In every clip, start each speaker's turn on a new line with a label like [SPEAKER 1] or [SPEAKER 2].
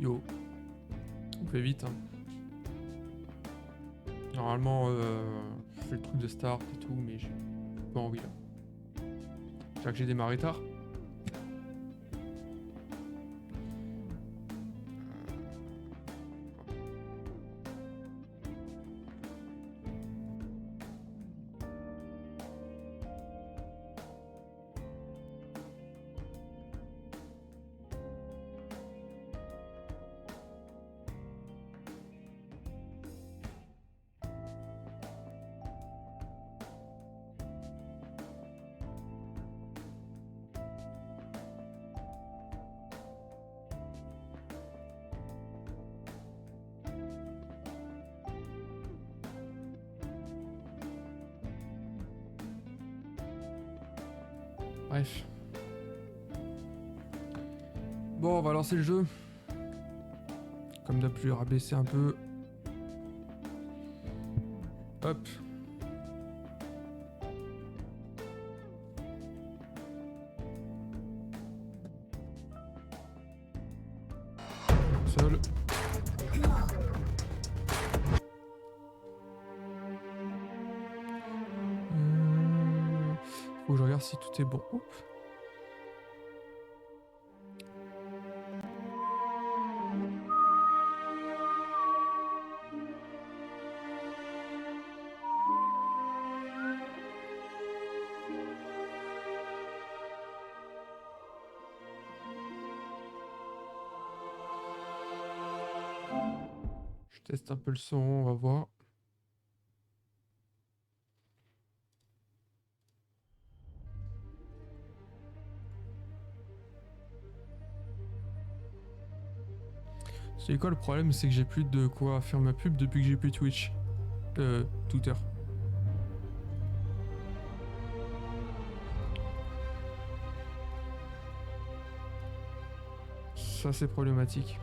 [SPEAKER 1] Yo. On fait vite, hein. Normalement, je fais le truc de start et tout, mais j'ai pas envie là. C'est-à-dire que j'ai démarré tard. Bref. Bon, on va lancer le jeu. Comme d'hab, je vais rabaisser un peu. Hop. Seul. Faut que je regarde si tout est bon. Oups. Je teste un peu le son, on va voir. C'est quoi le problème? C'est que j'ai plus de quoi faire ma pub depuis que j'ai plus Twitch. Twitter. Ça c'est problématique.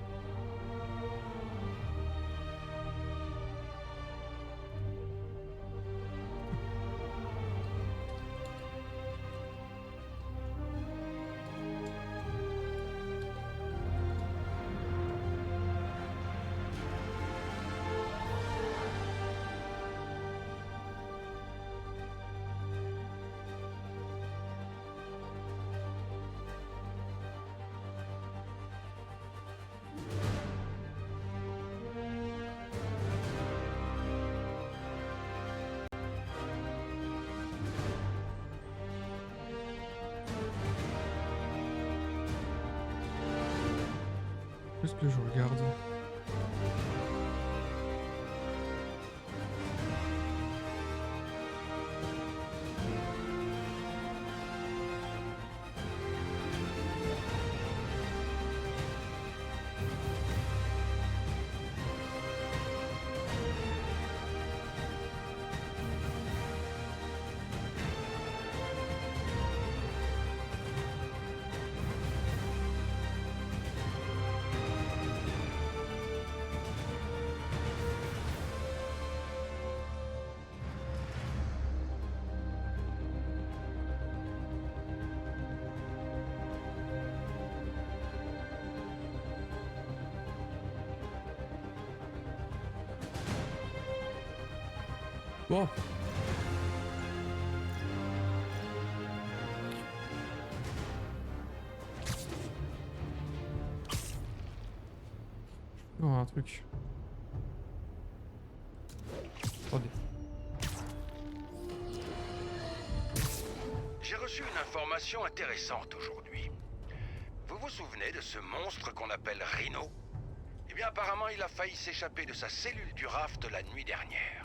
[SPEAKER 1] Qu'est-ce que je regarde? Bon. Non, un truc. Attendez.
[SPEAKER 2] J'ai reçu une information intéressante aujourd'hui. Vous vous souvenez de ce monstre qu'on appelle Rhino? Eh bien apparemment il a failli s'échapper de sa cellule du raft la nuit dernière.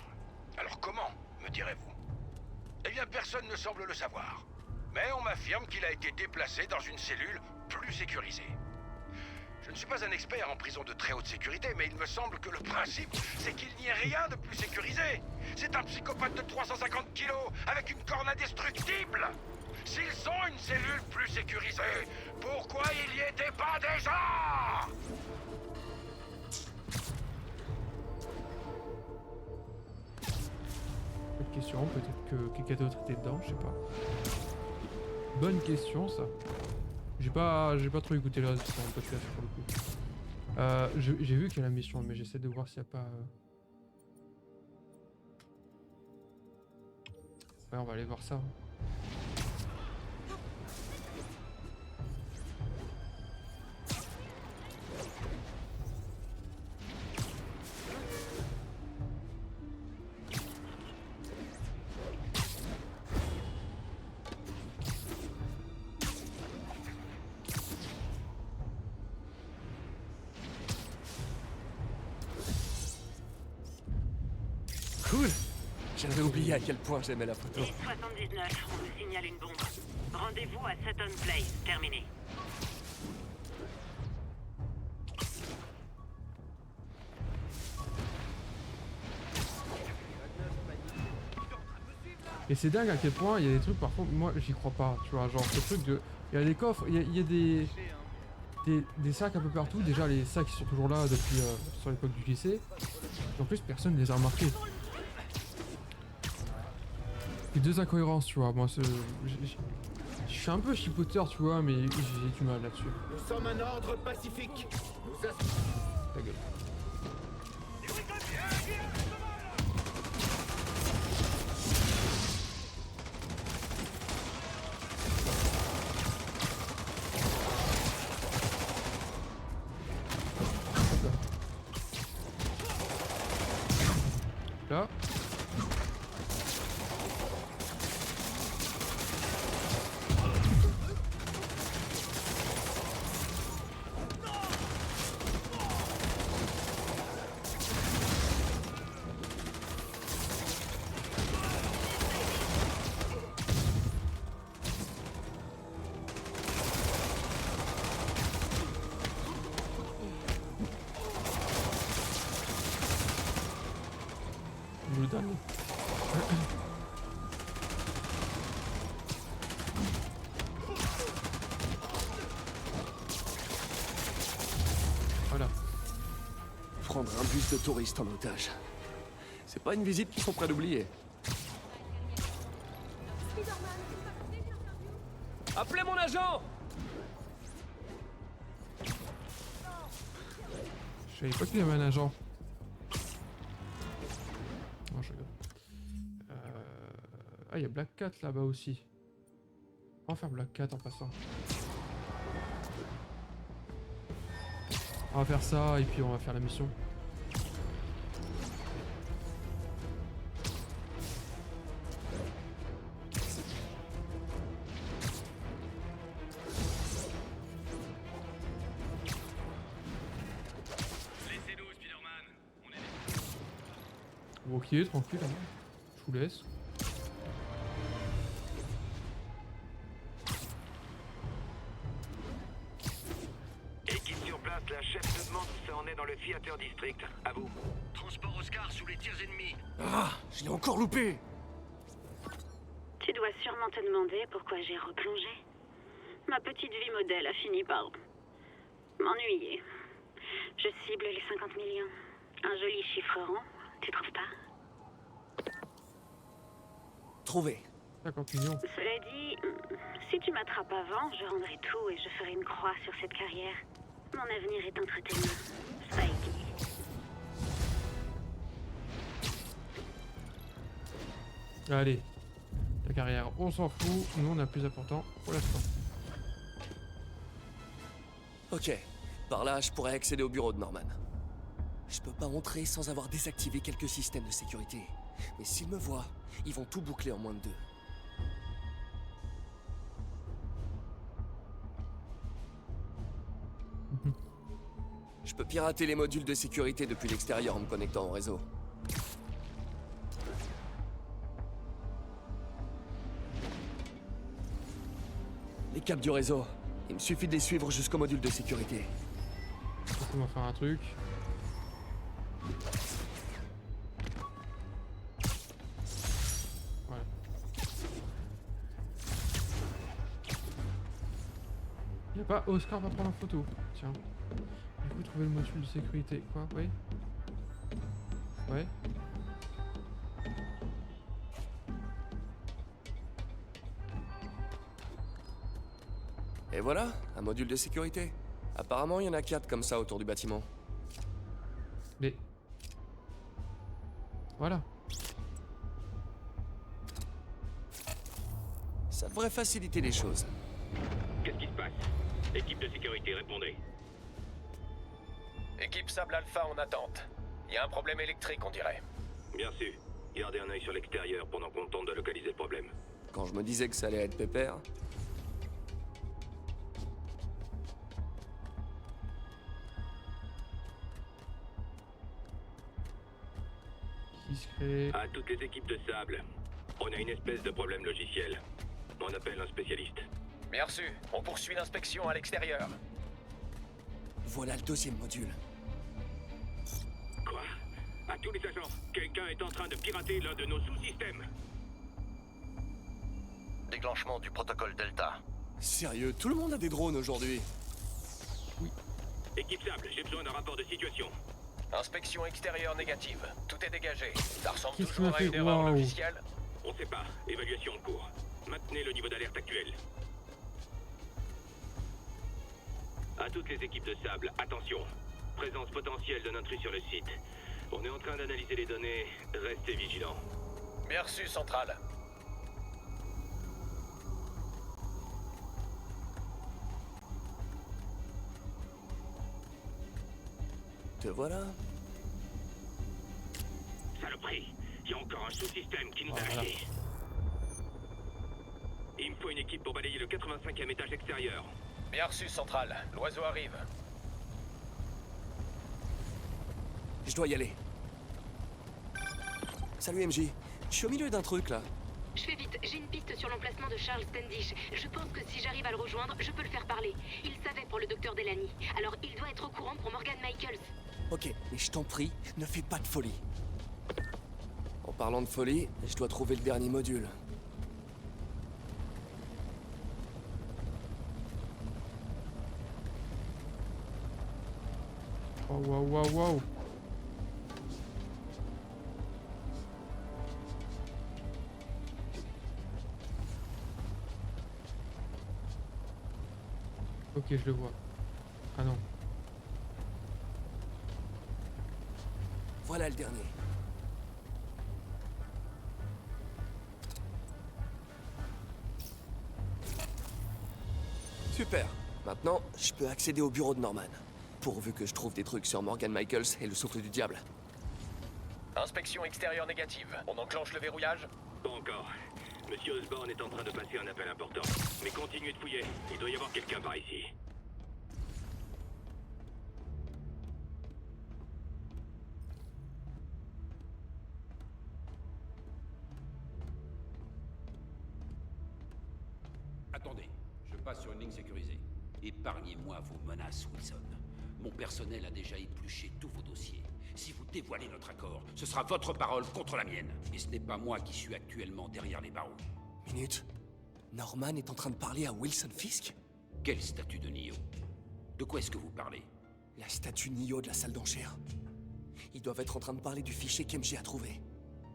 [SPEAKER 2] Alors comment, me direz-vous? Eh bien personne ne semble le savoir. Mais on m'affirme qu'il a été déplacé dans une cellule plus sécurisée. Je ne suis pas un expert en prison de très haute sécurité, mais il me semble que le principe, c'est qu'il n'y ait rien de plus sécurisé. C'est un psychopathe de 350 kilos, avec une corne indestructible. S'ils ont une cellule plus sécurisée, pourquoi il n'y était pas déjà?
[SPEAKER 1] Question, peut-être que quelqu'un d'autre était dedans, je sais pas. Bonne question ça. J'ai pas trop écouté le reste de mon podcast pour le coup. J'ai vu qu'il y a la mission, mais j'essaie de voir s'il n'y a pas... Ouais, on va aller voir ça.
[SPEAKER 3] Cool. J'avais oublié à quel point j'aimais la photo.
[SPEAKER 4] 79, on me signale une bombe. Rendez-vous à Sutton Place, terminé.
[SPEAKER 1] Et c'est dingue à quel point il y a des trucs, par contre, moi j'y crois pas, tu vois, genre ce truc de... Il y a des coffres, il y a des sacs un peu partout, déjà les sacs ils sont toujours là depuis sur l'époque du lycée, et en plus personne ne les a remarqués. Et deux incohérences, tu vois, moi je suis un peu chipoteur, tu vois, mais j'ai du mal là-dessus.
[SPEAKER 5] Nous sommes un ordre pacifique.
[SPEAKER 1] Ta gueule. Là. Le dernier. Voilà.
[SPEAKER 3] Prendre un bus de touristes en otage. C'est pas une visite qu'ils sont prêts d'oublier. Appelez mon agent!
[SPEAKER 1] Je savais pas qu'il y avait un agent. Non, je rigole. Ah, il y a Black Cat là-bas aussi. On va faire Black Cat en passant. On va faire ça et puis on va faire la mission.
[SPEAKER 2] Laissez-nous, Spider-Man. On est...
[SPEAKER 1] Ok, tranquille, hein. Je vous laisse.
[SPEAKER 6] Équipe sur place, la chef se demande où ça en est dans le Theater District. À vous.
[SPEAKER 2] Transport Oscar sous les tirs ennemis.
[SPEAKER 3] Ah, je l'ai encore loupé!
[SPEAKER 4] Tu dois sûrement te demander pourquoi j'ai replongé. Ma petite vie modèle a fini par m'ennuyer. Je cible les 50 millions. Un joli chiffre rond, tu trouves pas?
[SPEAKER 3] Trouvé.
[SPEAKER 1] 50 millions.
[SPEAKER 4] Cela dit, si tu m'attrapes avant, je rendrai tout et je ferai une croix sur cette carrière. Mon avenir est entre tes mains, Spidey.
[SPEAKER 1] Allez. La carrière, on s'en fout. Nous, on a plus important pour l'instant.
[SPEAKER 3] Ok. Par là, je pourrais accéder au bureau de Norman. Je peux pas entrer sans avoir désactivé quelques systèmes de sécurité. Mais s'ils me voient, ils vont tout boucler en moins de 2. Je peux pirater les modules de sécurité depuis l'extérieur en me connectant au réseau. Les câbles du réseau, il me suffit de les suivre jusqu'au module de sécurité.
[SPEAKER 1] On va faire un truc. Voilà. Y a pas Oscar va prendre en photo. Tiens. Du coup, trouver le module de sécurité. Quoi? Oui. Ouais.
[SPEAKER 3] Et voilà, un module de sécurité. Apparemment, il y en a 4 comme ça autour du bâtiment.
[SPEAKER 1] Mais... Voilà.
[SPEAKER 3] Ça devrait faciliter les choses.
[SPEAKER 6] Qu'est-ce qui se passe? Équipe de sécurité, répondez.
[SPEAKER 7] Équipe Sable Alpha en attente. Il y a un problème électrique, on dirait.
[SPEAKER 6] Bien sûr. Gardez un œil sur l'extérieur pendant qu'on tente de localiser le problème.
[SPEAKER 3] Quand je me disais que ça allait être pépère...
[SPEAKER 1] Discret.
[SPEAKER 6] À toutes les équipes de sable, on a une espèce de problème logiciel. On appelle un spécialiste.
[SPEAKER 7] Bien reçu. On poursuit l'inspection à l'extérieur.
[SPEAKER 3] Voilà le deuxième module.
[SPEAKER 6] Quoi? À tous les agents, quelqu'un est en train de pirater l'un de nos sous-systèmes.
[SPEAKER 7] Déclenchement du protocole Delta.
[SPEAKER 3] Sérieux, tout le monde a des drones aujourd'hui.
[SPEAKER 6] Équipe sable, j'ai besoin d'un rapport de situation.
[SPEAKER 7] Inspection extérieure négative. Tout est dégagé. Ça ressemble
[SPEAKER 1] Qu'est-ce qu'il
[SPEAKER 7] toujours
[SPEAKER 1] m'a
[SPEAKER 7] à
[SPEAKER 1] fait?
[SPEAKER 7] une erreur
[SPEAKER 1] Waouh.
[SPEAKER 7] logicielle.
[SPEAKER 6] On sait pas. Évaluation en cours. Maintenez le niveau d'alerte actuel. À toutes les équipes de sable, attention. Présence potentielle d'un intrus sur le site. On est en train d'analyser les données. Restez vigilants.
[SPEAKER 7] Bien reçu, Centrale.
[SPEAKER 3] Te voilà.
[SPEAKER 6] Saloperie. Il y a encore un sous-système qui nous a
[SPEAKER 1] Voilà.
[SPEAKER 6] lâchés. Il me faut une équipe pour balayer le 85e étage extérieur.
[SPEAKER 7] Bien reçu, Centrale. L'oiseau arrive.
[SPEAKER 3] Je dois y aller. Salut MJ. Je suis au milieu d'un truc là.
[SPEAKER 8] Je fais vite, j'ai une piste sur l'emplacement de Charles Standish. Je pense que si j'arrive à le rejoindre, je peux le faire parler. Il savait pour le docteur Delany. Alors il doit être au courant pour Morgan Michaels.
[SPEAKER 3] Ok, mais je t'en prie, ne fais pas de folie. En parlant de folie, je dois trouver le dernier module.
[SPEAKER 1] Oh, waouh, waouh, waouh. Ok, je le vois. Ah non.
[SPEAKER 3] Voilà le dernier. Super. Maintenant, je peux accéder au bureau de Norman. Pourvu que je trouve des trucs sur Morgan Michaels et le souffle du diable.
[SPEAKER 7] Inspection extérieure négative. On enclenche le verrouillage?
[SPEAKER 6] Pas encore. Monsieur Osborne est en train de passer un appel important. Mais continuez de fouiller. Il doit y avoir quelqu'un par ici.
[SPEAKER 9] Attendez, je passe sur une ligne sécurisée. Épargnez-moi vos menaces, Wilson. Mon personnel a déjà épluché tous vos dossiers. Si vous dévoilez notre accord, ce sera votre parole contre la mienne. Et ce n'est pas moi qui suis actuellement derrière les barreaux.
[SPEAKER 3] Minute. Norman est en train de parler à Wilson Fisk?
[SPEAKER 9] Quel statut de Nio? De quoi est-ce que vous parlez?
[SPEAKER 3] La statue Nio de la salle d'enchères. Ils doivent être en train de parler du fichier qu'MJ a trouvé.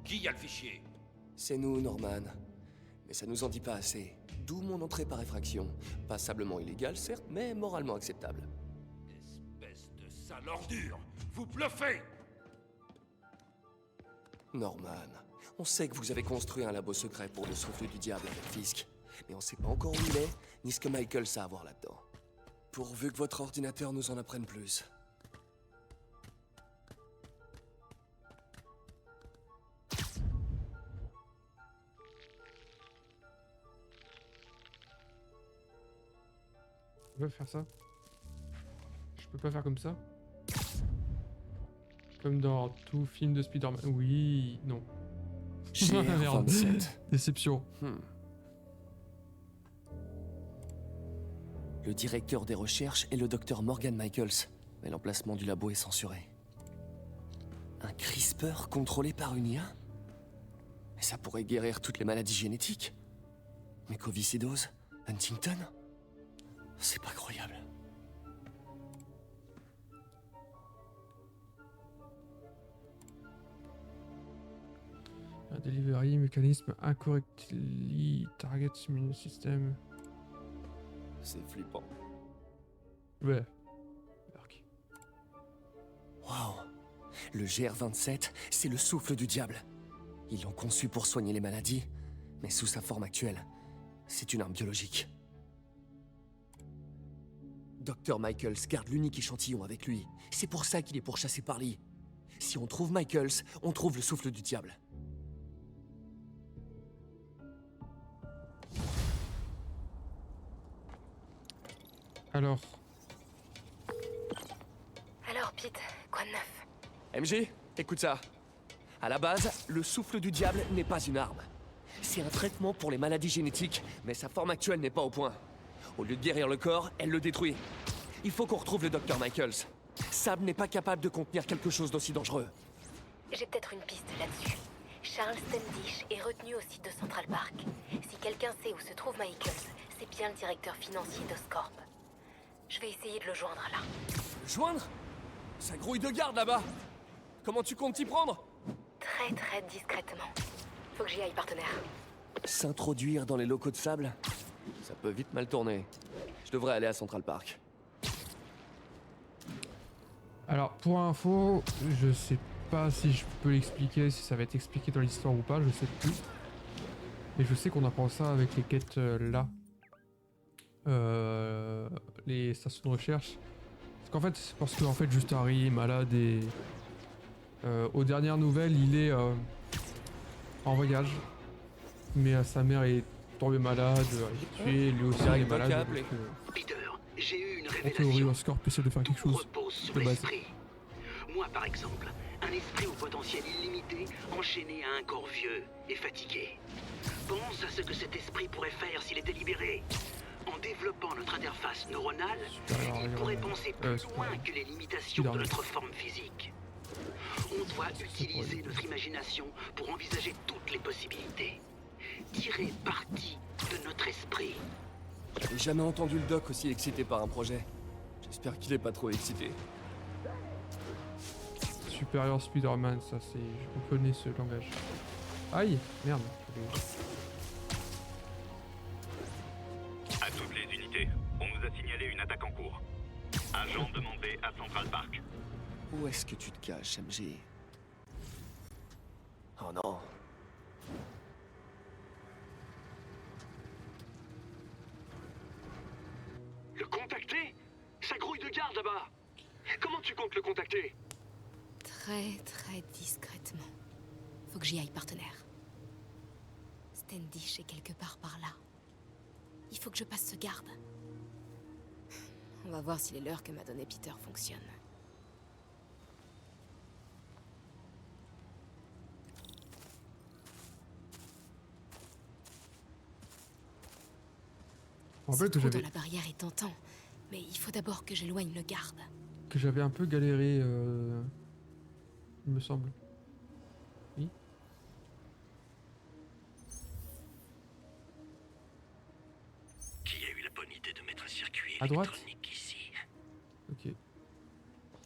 [SPEAKER 9] Qui a le fichier?
[SPEAKER 3] C'est nous, Norman. Mais ça nous en dit pas assez. D'où mon entrée par effraction. Passablement illégale, certes, mais moralement acceptable.
[SPEAKER 9] Espèce de sale ordure! Vous bluffez!
[SPEAKER 3] Norman, on sait que vous avez construit un labo secret pour le souffle du diable avec Fisk. Mais on sait pas encore où il est, ni ce que Michael a à voir là-dedans. Pourvu que votre ordinateur nous en apprenne plus.
[SPEAKER 1] Je peux faire ça? Je peux pas faire comme ça? Comme dans tout film de Spider-Man. Oui, non. Merde.
[SPEAKER 3] GR27.
[SPEAKER 1] Déception.
[SPEAKER 3] Le directeur des recherches est le docteur Morgan Michaels, mais l'emplacement du labo est censuré. Un CRISPR contrôlé par une IA? Mais ça pourrait guérir toutes les maladies génétiques. Mucoviscidose, Huntington? C'est pas croyable.
[SPEAKER 1] Un delivery, mécanisme incorrectly target immune system.
[SPEAKER 3] C'est flippant.
[SPEAKER 1] Ouais.
[SPEAKER 3] Waouh. Le GR27, c'est le souffle du diable. Ils l'ont conçu pour soigner les maladies, mais sous sa forme actuelle, c'est une arme biologique. Dr. Michaels garde l'unique échantillon avec lui. C'est pour ça qu'il est pourchassé par Lee. Si on trouve Michaels, on trouve le souffle du diable.
[SPEAKER 1] Alors,
[SPEAKER 8] Alors, Pete, quoi de neuf?
[SPEAKER 3] MJ, écoute ça. À la base, le souffle du diable n'est pas une arme. C'est un traitement pour les maladies génétiques, mais sa forme actuelle n'est pas au point. Au lieu de guérir le corps, elle le détruit. Il faut qu'on retrouve le Dr. Michaels. Sab n'est pas capable de contenir quelque chose d'aussi dangereux.
[SPEAKER 8] J'ai peut-être une piste là-dessus. Charles Standish est retenu au site de Central Park. Si quelqu'un sait où se trouve Michaels, c'est bien le directeur financier d'Oscorp. Je vais essayer de le joindre là.
[SPEAKER 3] Le joindre? Ça grouille de garde là-bas. Comment tu comptes t'y prendre?
[SPEAKER 8] Très très discrètement. Faut que j'y aille, partenaire.
[SPEAKER 3] S'introduire dans les locaux de Sable? Ça peut vite mal tourner. Je devrais aller à Central Park.
[SPEAKER 1] alors pour info, je sais pas si je peux l'expliquer, si ça va être expliqué dans l'histoire ou pas, je sais plus. Mais je sais qu'on apprend ça avec les quêtes là. Les stations de recherche. Parce qu'en fait, juste Harry est malade et aux dernières nouvelles, il est en voyage. Mais sa mère est tombée malade, elle est tuée, lui aussi il est malade. Donc,
[SPEAKER 5] Peter, j'ai eu une
[SPEAKER 1] en théorie,
[SPEAKER 5] révélation.
[SPEAKER 1] Oscorp essaie de faire quelque
[SPEAKER 5] Tout
[SPEAKER 1] chose
[SPEAKER 5] repose sur
[SPEAKER 1] de base.
[SPEAKER 5] l'esprit. Moi, par exemple, un esprit au potentiel illimité, enchaîné à un corps vieux et fatigué. Pense à ce que cet esprit pourrait faire s'il était libéré. En développant notre interface neuronale, il pourrait penser plus loin que les limitations de notre forme physique. On doit utiliser notre imagination pour envisager toutes les possibilités. Tirer parti de notre esprit.
[SPEAKER 3] J'ai jamais entendu le doc aussi excité par un projet. J'espère qu'il est pas trop excité.
[SPEAKER 1] Supérieur Spider-Man, ça c'est... On connaît ce langage. Aïe, merde.
[SPEAKER 6] À toutes les unités, on nous a signalé une attaque en cours. Agent demandé à Central Park.
[SPEAKER 3] Où est-ce que tu te caches, MJ? Oh non.
[SPEAKER 5] Le contacter? Ça grouille de garde là-bas. Comment tu comptes le contacter?
[SPEAKER 8] Très très discrètement. Faut que j'y aille, partenaire. Standish est quelque part par là. Il faut que je passe ce garde. On va voir si les leurres que m'a donné Peter fonctionnent.
[SPEAKER 1] Je me rappelle que
[SPEAKER 8] Ce trou dans
[SPEAKER 1] j'avais
[SPEAKER 8] la barrière est tentant, mais il faut d'abord que j'éloigne le garde.
[SPEAKER 1] un peu galéré, il me semble. Oui.
[SPEAKER 5] Qui a eu la bonne idée de mettre un circuit
[SPEAKER 1] À droite?
[SPEAKER 5] électronique ici?
[SPEAKER 1] Ok.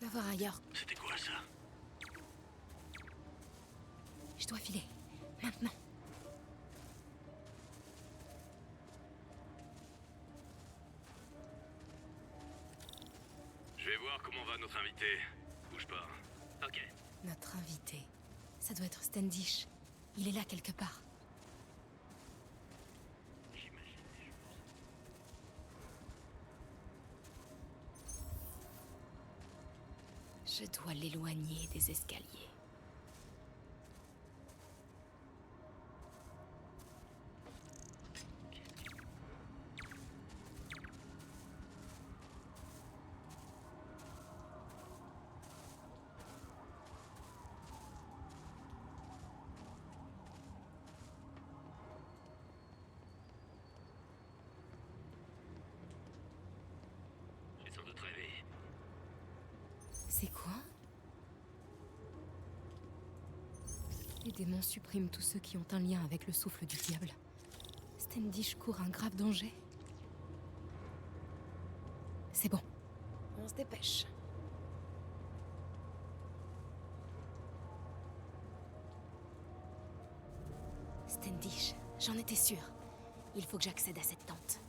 [SPEAKER 8] Va voir ailleurs.
[SPEAKER 5] C'était quoi ça?
[SPEAKER 8] Je dois filer. Maintenant.
[SPEAKER 6] Je vais voir comment va notre invité. Bouge pas. Ok.
[SPEAKER 8] Notre invité. Ça doit être Standish. Il est là quelque part. Je dois l'éloigner des escaliers.
[SPEAKER 6] J'ai sans doute rêvé.
[SPEAKER 8] C'est quoi? Les démons suppriment tous ceux qui ont un lien avec le souffle du diable. Standish court un grave danger. C'est bon. On se dépêche. Standish, j'en étais sûre. Il faut que j'accède à cette tente.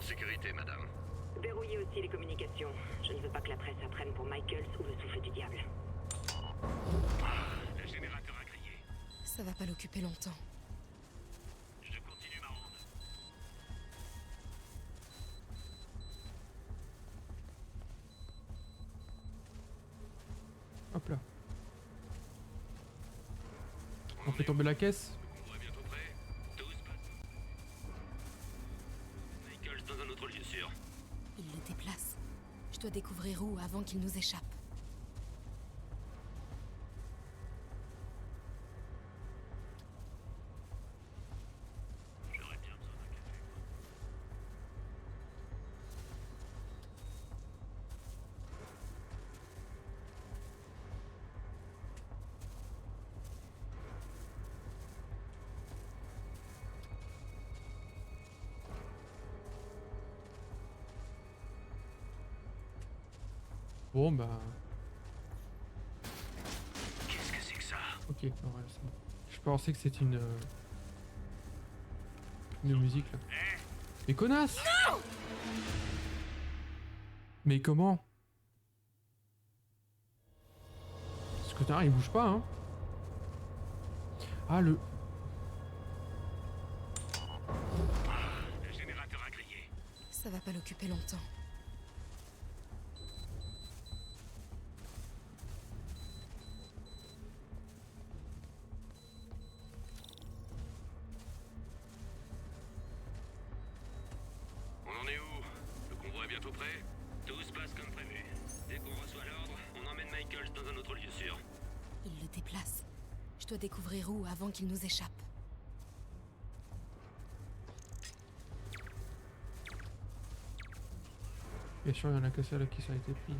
[SPEAKER 6] sécurité, madame.
[SPEAKER 10] Verrouillez aussi les communications. Je ne veux pas que la presse apprenne pour Michaels ou le souffle du diable.
[SPEAKER 6] Le générateur a grillé.
[SPEAKER 8] Ça va pas l'occuper longtemps.
[SPEAKER 6] Je continue ma ronde.
[SPEAKER 1] Hop là. On fait tomber la caisse.
[SPEAKER 6] Le convoi est bientôt prêt. Tout se passe. Michaels dans un autre lieu sûr.
[SPEAKER 8] Il le déplace. Je dois découvrir où avant qu'il nous échappe.
[SPEAKER 6] J'aurais bien besoin d'un café.
[SPEAKER 1] Bon bah.
[SPEAKER 6] Qu'est-ce que c'est que ça?
[SPEAKER 1] Ok, ouais, c'est bon. Je pensais que c'était une musique là. Mais connasse! Non! Mais comment? Ce connard il bouge pas hein. Ah le.
[SPEAKER 6] Le générateur a grillé.
[SPEAKER 8] Ça va pas l'occuper longtemps.
[SPEAKER 6] On en est où? Le convoi est bientôt prêt? Tout se passe comme prévu. Dès qu'on reçoit l'ordre, on emmène Michaels dans un autre lieu sûr.
[SPEAKER 8] Il le déplace. Je dois découvrir où avant qu'il nous échappe.
[SPEAKER 1] Bien sûr, il y en a que celle qui ça a été pris.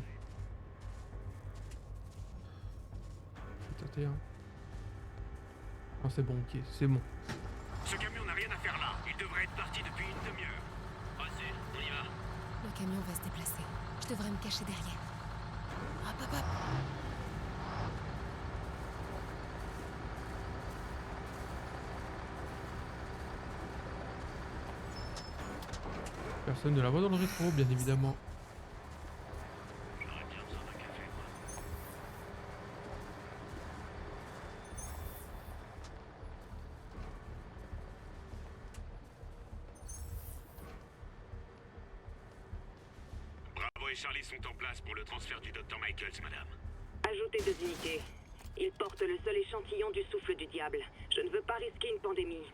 [SPEAKER 1] Je vais tâter hein. Oh c'est bon, ok, c'est bon.
[SPEAKER 6] Ce camion n'a rien à faire là. Il devrait être parti depuis une demi-heure. Passez, on y va.
[SPEAKER 8] Le camion va se déplacer. Je devrais me cacher derrière. Hop, hop, hop.
[SPEAKER 1] Personne ne la voit dans le rétro, bien évidemment.
[SPEAKER 6] J'aurais bien besoin d'un café, moi. Bravo et Charlie sont en place pour le transfert du Dr. Michaels, madame.
[SPEAKER 10] Ajoutez 2 unités. Il porte le seul échantillon du souffle du diable. Je ne veux pas risquer une pandémie.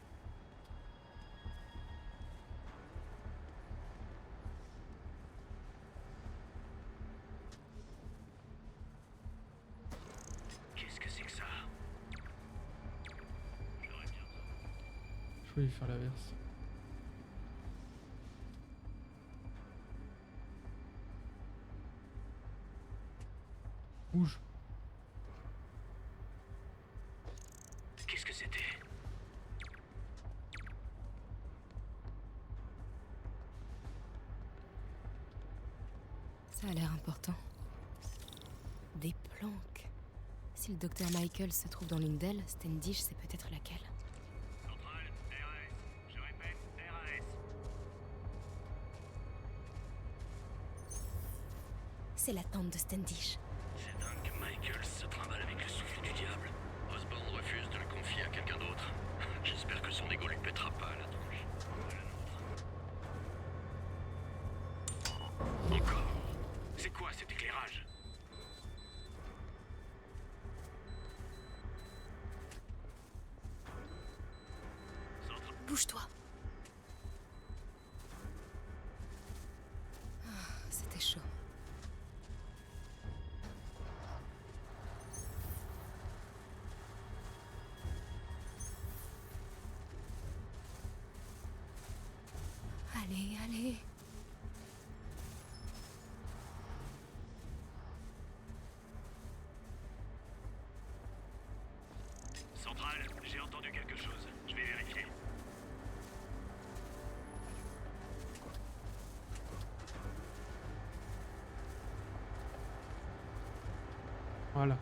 [SPEAKER 6] Qu'est-ce que c'est que ça? J'aurais bien besoin.
[SPEAKER 1] Je vais lui faire l'inverse. Bouge.
[SPEAKER 6] Qu'est-ce que c'était?
[SPEAKER 8] Ça a l'air important. Des planques. Si le docteur Michael se trouve dans l'une d'elles, Standish sait peut-être laquelle.
[SPEAKER 6] Centrale, RAS. Je répète, RAS.
[SPEAKER 8] C'est la tente de Standish.
[SPEAKER 6] C'est dingue que Michaels se trimballe avec le souffle du diable. Osborn refuse de le confier à quelqu'un d'autre. J'espère que son ego lui pètera pas à la tronche. La nôtre. Encore? C'est quoi cet éclairage?
[SPEAKER 8] Bouge-toi. Ah, c'était chaud. Allez, allez.
[SPEAKER 6] Centrale, j'ai entendu quelque chose. Je vais vérifier.
[SPEAKER 1] Voilà.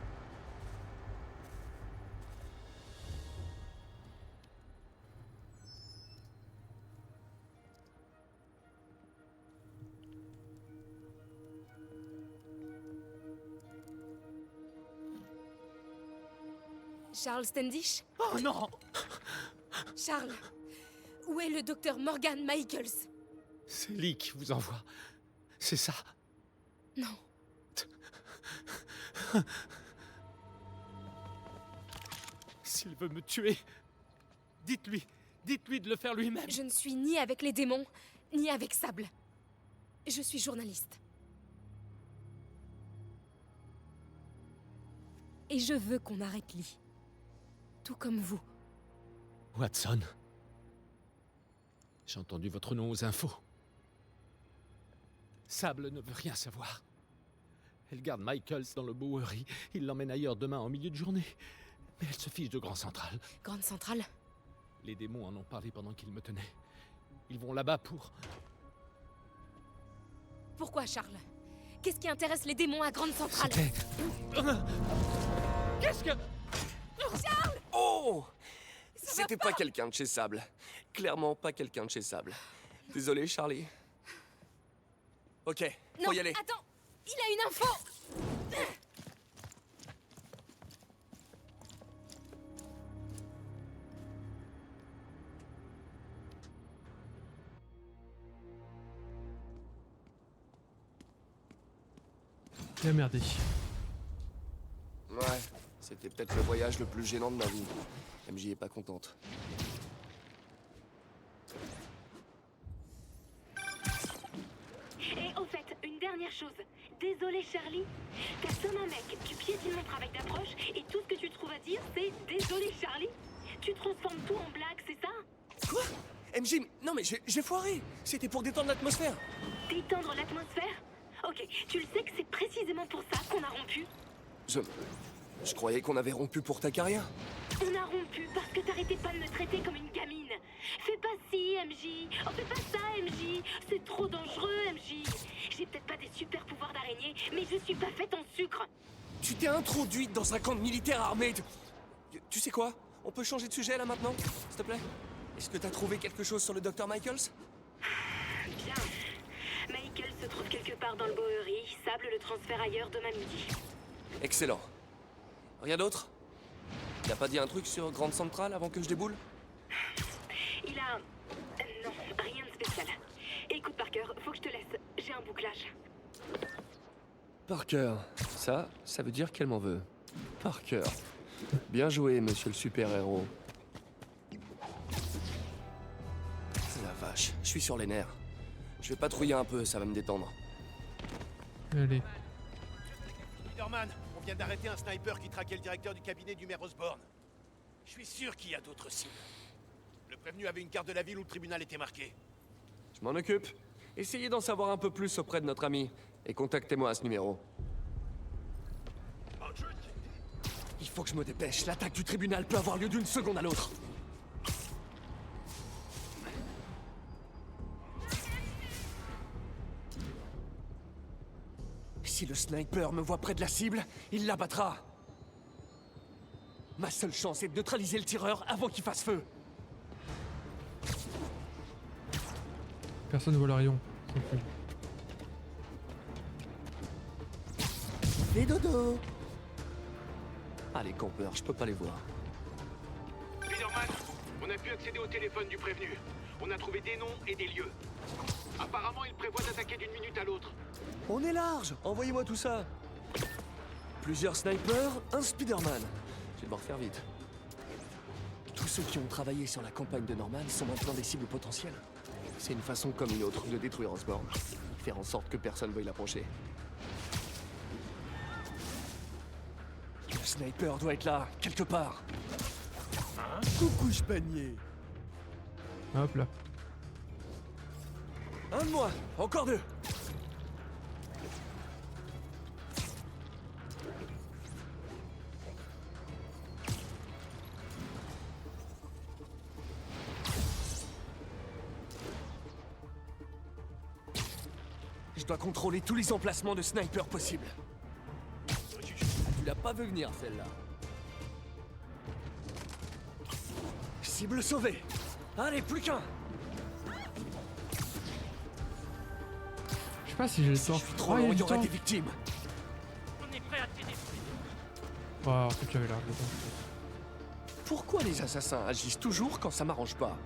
[SPEAKER 11] Charles Standish?
[SPEAKER 9] Oh non!
[SPEAKER 11] Charles, où est le docteur Morgan Michaels?
[SPEAKER 9] C'est Lee qui vous envoie. C'est ça?
[SPEAKER 11] Non.
[SPEAKER 9] S'il veut me tuer, dites-lui de le faire lui-même.
[SPEAKER 11] Je ne suis ni avec les démons, ni avec Sable. Je suis journaliste. Et je veux qu'on arrête Lee. Tout comme vous.
[SPEAKER 9] Watson. J'ai entendu votre nom aux infos. Sable ne veut rien savoir. Elle garde Michaels dans le Bowery. Il l'emmène ailleurs demain en milieu de journée. Mais elle se fiche de Grand Central.
[SPEAKER 11] Grande Centrale?
[SPEAKER 9] Les démons en ont parlé pendant qu'ils me tenaient. Ils vont là-bas pour...
[SPEAKER 11] Pourquoi, Charles? Qu'est-ce qui intéresse les démons à Grande Centrale?
[SPEAKER 9] C'était... Qu'est-ce que...
[SPEAKER 11] Charles!
[SPEAKER 3] Oh! C'était pas quelqu'un de chez Sable. Clairement pas quelqu'un de chez Sable. Désolé, Charlie. Ok, faut y aller.
[SPEAKER 11] Attends! Il a une info!
[SPEAKER 1] Il a merdé.
[SPEAKER 3] Ouais, c'était peut-être le voyage le plus gênant de ma vie. MJ est pas contente.
[SPEAKER 4] Et au fait, une dernière chose. Désolé Charlie. T'as comme un mec, tu piétines mon travail d'approche et tout ce que tu trouves à dire c'est désolé Charlie. Tu transformes tout en blague, c'est ça?
[SPEAKER 3] Quoi? MJ, non mais j'ai foiré. C'était pour détendre l'atmosphère.
[SPEAKER 4] Détendre l'atmosphère? Ok, tu le sais que c'est précisément pour ça qu'on a rompu?
[SPEAKER 3] Je croyais qu'on avait rompu pour ta carrière.
[SPEAKER 4] On a rompu parce que t'arrêtais pas de me traiter comme une gamine. Fais pas ci, MJ. Oh, fais pas ça, MJ. C'est trop dangereux, MJ. J'ai peut-être pas des super pouvoirs d'araignée, mais je suis pas faite en sucre.
[SPEAKER 3] Tu t'es introduite dans un camp de militaires armés. Tu sais quoi? On peut changer de sujet là maintenant, s'il te plaît? Est-ce que t'as trouvé quelque chose sur le Dr. Michaels?
[SPEAKER 4] Bien. Michael se trouve quelque part dans le Bowery. Sable le transfert ailleurs demain midi.
[SPEAKER 3] Excellent. Rien d'autre? Il a pas dit un truc sur Grande Centrale avant que je déboule?
[SPEAKER 4] Il a... non, rien de spécial. Écoute Parker, faut que je te laisse. J'ai un bouclage.
[SPEAKER 3] Parker. Ça veut dire qu'elle m'en veut. Parker. Bien joué, monsieur le super-héros. La vache, je suis sur les nerfs. Je vais patrouiller un peu, ça va me détendre.
[SPEAKER 1] Allez.
[SPEAKER 12] Spider-Man, on vient d'arrêter un sniper qui traquait le directeur du cabinet du maire Osborn. Je suis sûr qu'il y a d'autres cibles. Le prévenu avait une carte de la ville où le tribunal était marqué.
[SPEAKER 3] Je m'en occupe. Essayez d'en savoir un peu plus auprès de notre ami. Et contactez-moi à ce numéro. Il faut que je me dépêche. L'attaque du tribunal peut avoir lieu d'une seconde à l'autre. Si le sniper me voit près de la cible, il l'abattra. Ma seule chance est de neutraliser le tireur avant qu'il fasse feu.
[SPEAKER 1] Personne ne voit l'Arion.
[SPEAKER 3] Fais dodo. Ah, les campeurs, je peux pas les voir.
[SPEAKER 6] Spider-Man, on a pu accéder au téléphone du prévenu. On a trouvé des noms et des lieux. Apparemment, il prévoit d'attaquer d'une minute à l'autre.
[SPEAKER 3] On est large. Envoyez-moi tout ça. Plusieurs snipers, un Spider-Man. Je vais devoir faire vite. Tous ceux qui ont travaillé sur la campagne de Norman sont maintenant des cibles potentielles. C'est une façon comme une autre de détruire Osborn. Faire en sorte que personne veuille l'approcher. Le sniper doit être là, quelque part. Coucou, panier.
[SPEAKER 1] Hop là.
[SPEAKER 3] Un de moi, encore deux. Je dois contrôler tous les emplacements de sniper possibles. Tu l'as pas vu venir, celle-là. Cible sauvée. Allez, plus qu'un.
[SPEAKER 1] Je sais pas si j'ai le temps.
[SPEAKER 3] Je suis trop loin, il y aura
[SPEAKER 1] temps.
[SPEAKER 3] des victimes.
[SPEAKER 12] On est prêt à t'aider.
[SPEAKER 1] Oh, en fait, j'avais l'air de temps.
[SPEAKER 3] Pourquoi les assassins agissent toujours quand ça m'arrange pas?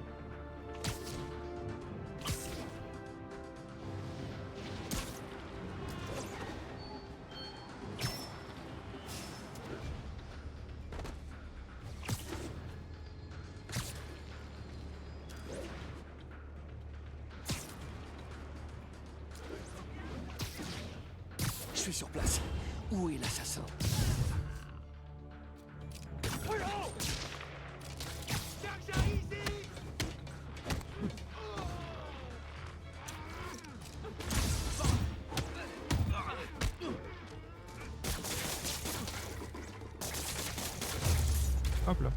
[SPEAKER 3] Je suis sur place. Où est l'assassin?
[SPEAKER 1] Hop là.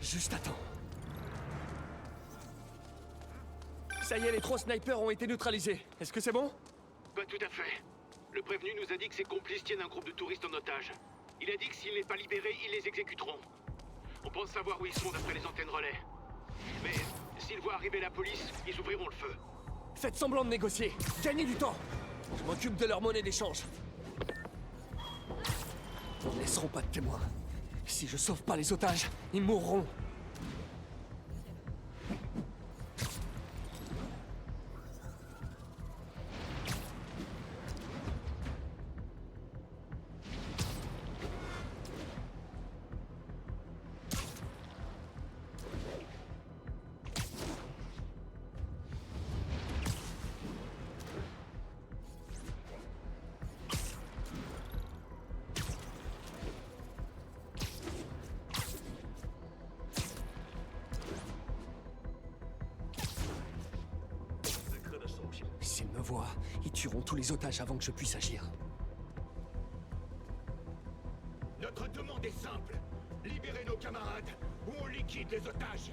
[SPEAKER 3] Juste attends. Ça y est, les 3 snipers ont été neutralisés. Est-ce que c'est bon?
[SPEAKER 5] Pas tout à fait. Le prévenu nous a dit que ses complices tiennent un groupe de touristes en otage. Il a dit que s'il n'est pas libéré, ils les exécuteront. On pense savoir où ils sont d'après les antennes relais. Mais s'ils voient arriver la police, ils ouvriront le feu.
[SPEAKER 3] Faites semblant de négocier. Gagnez du temps. Je m'occupe de leur monnaie d'échange. Ils ne laisseront pas de témoins. Si je sauve pas les otages, ils mourront. S'ils me voient, ils tueront tous les otages avant que je puisse agir.
[SPEAKER 12] Notre demande est simple. Libérez nos camarades ou on liquide les otages.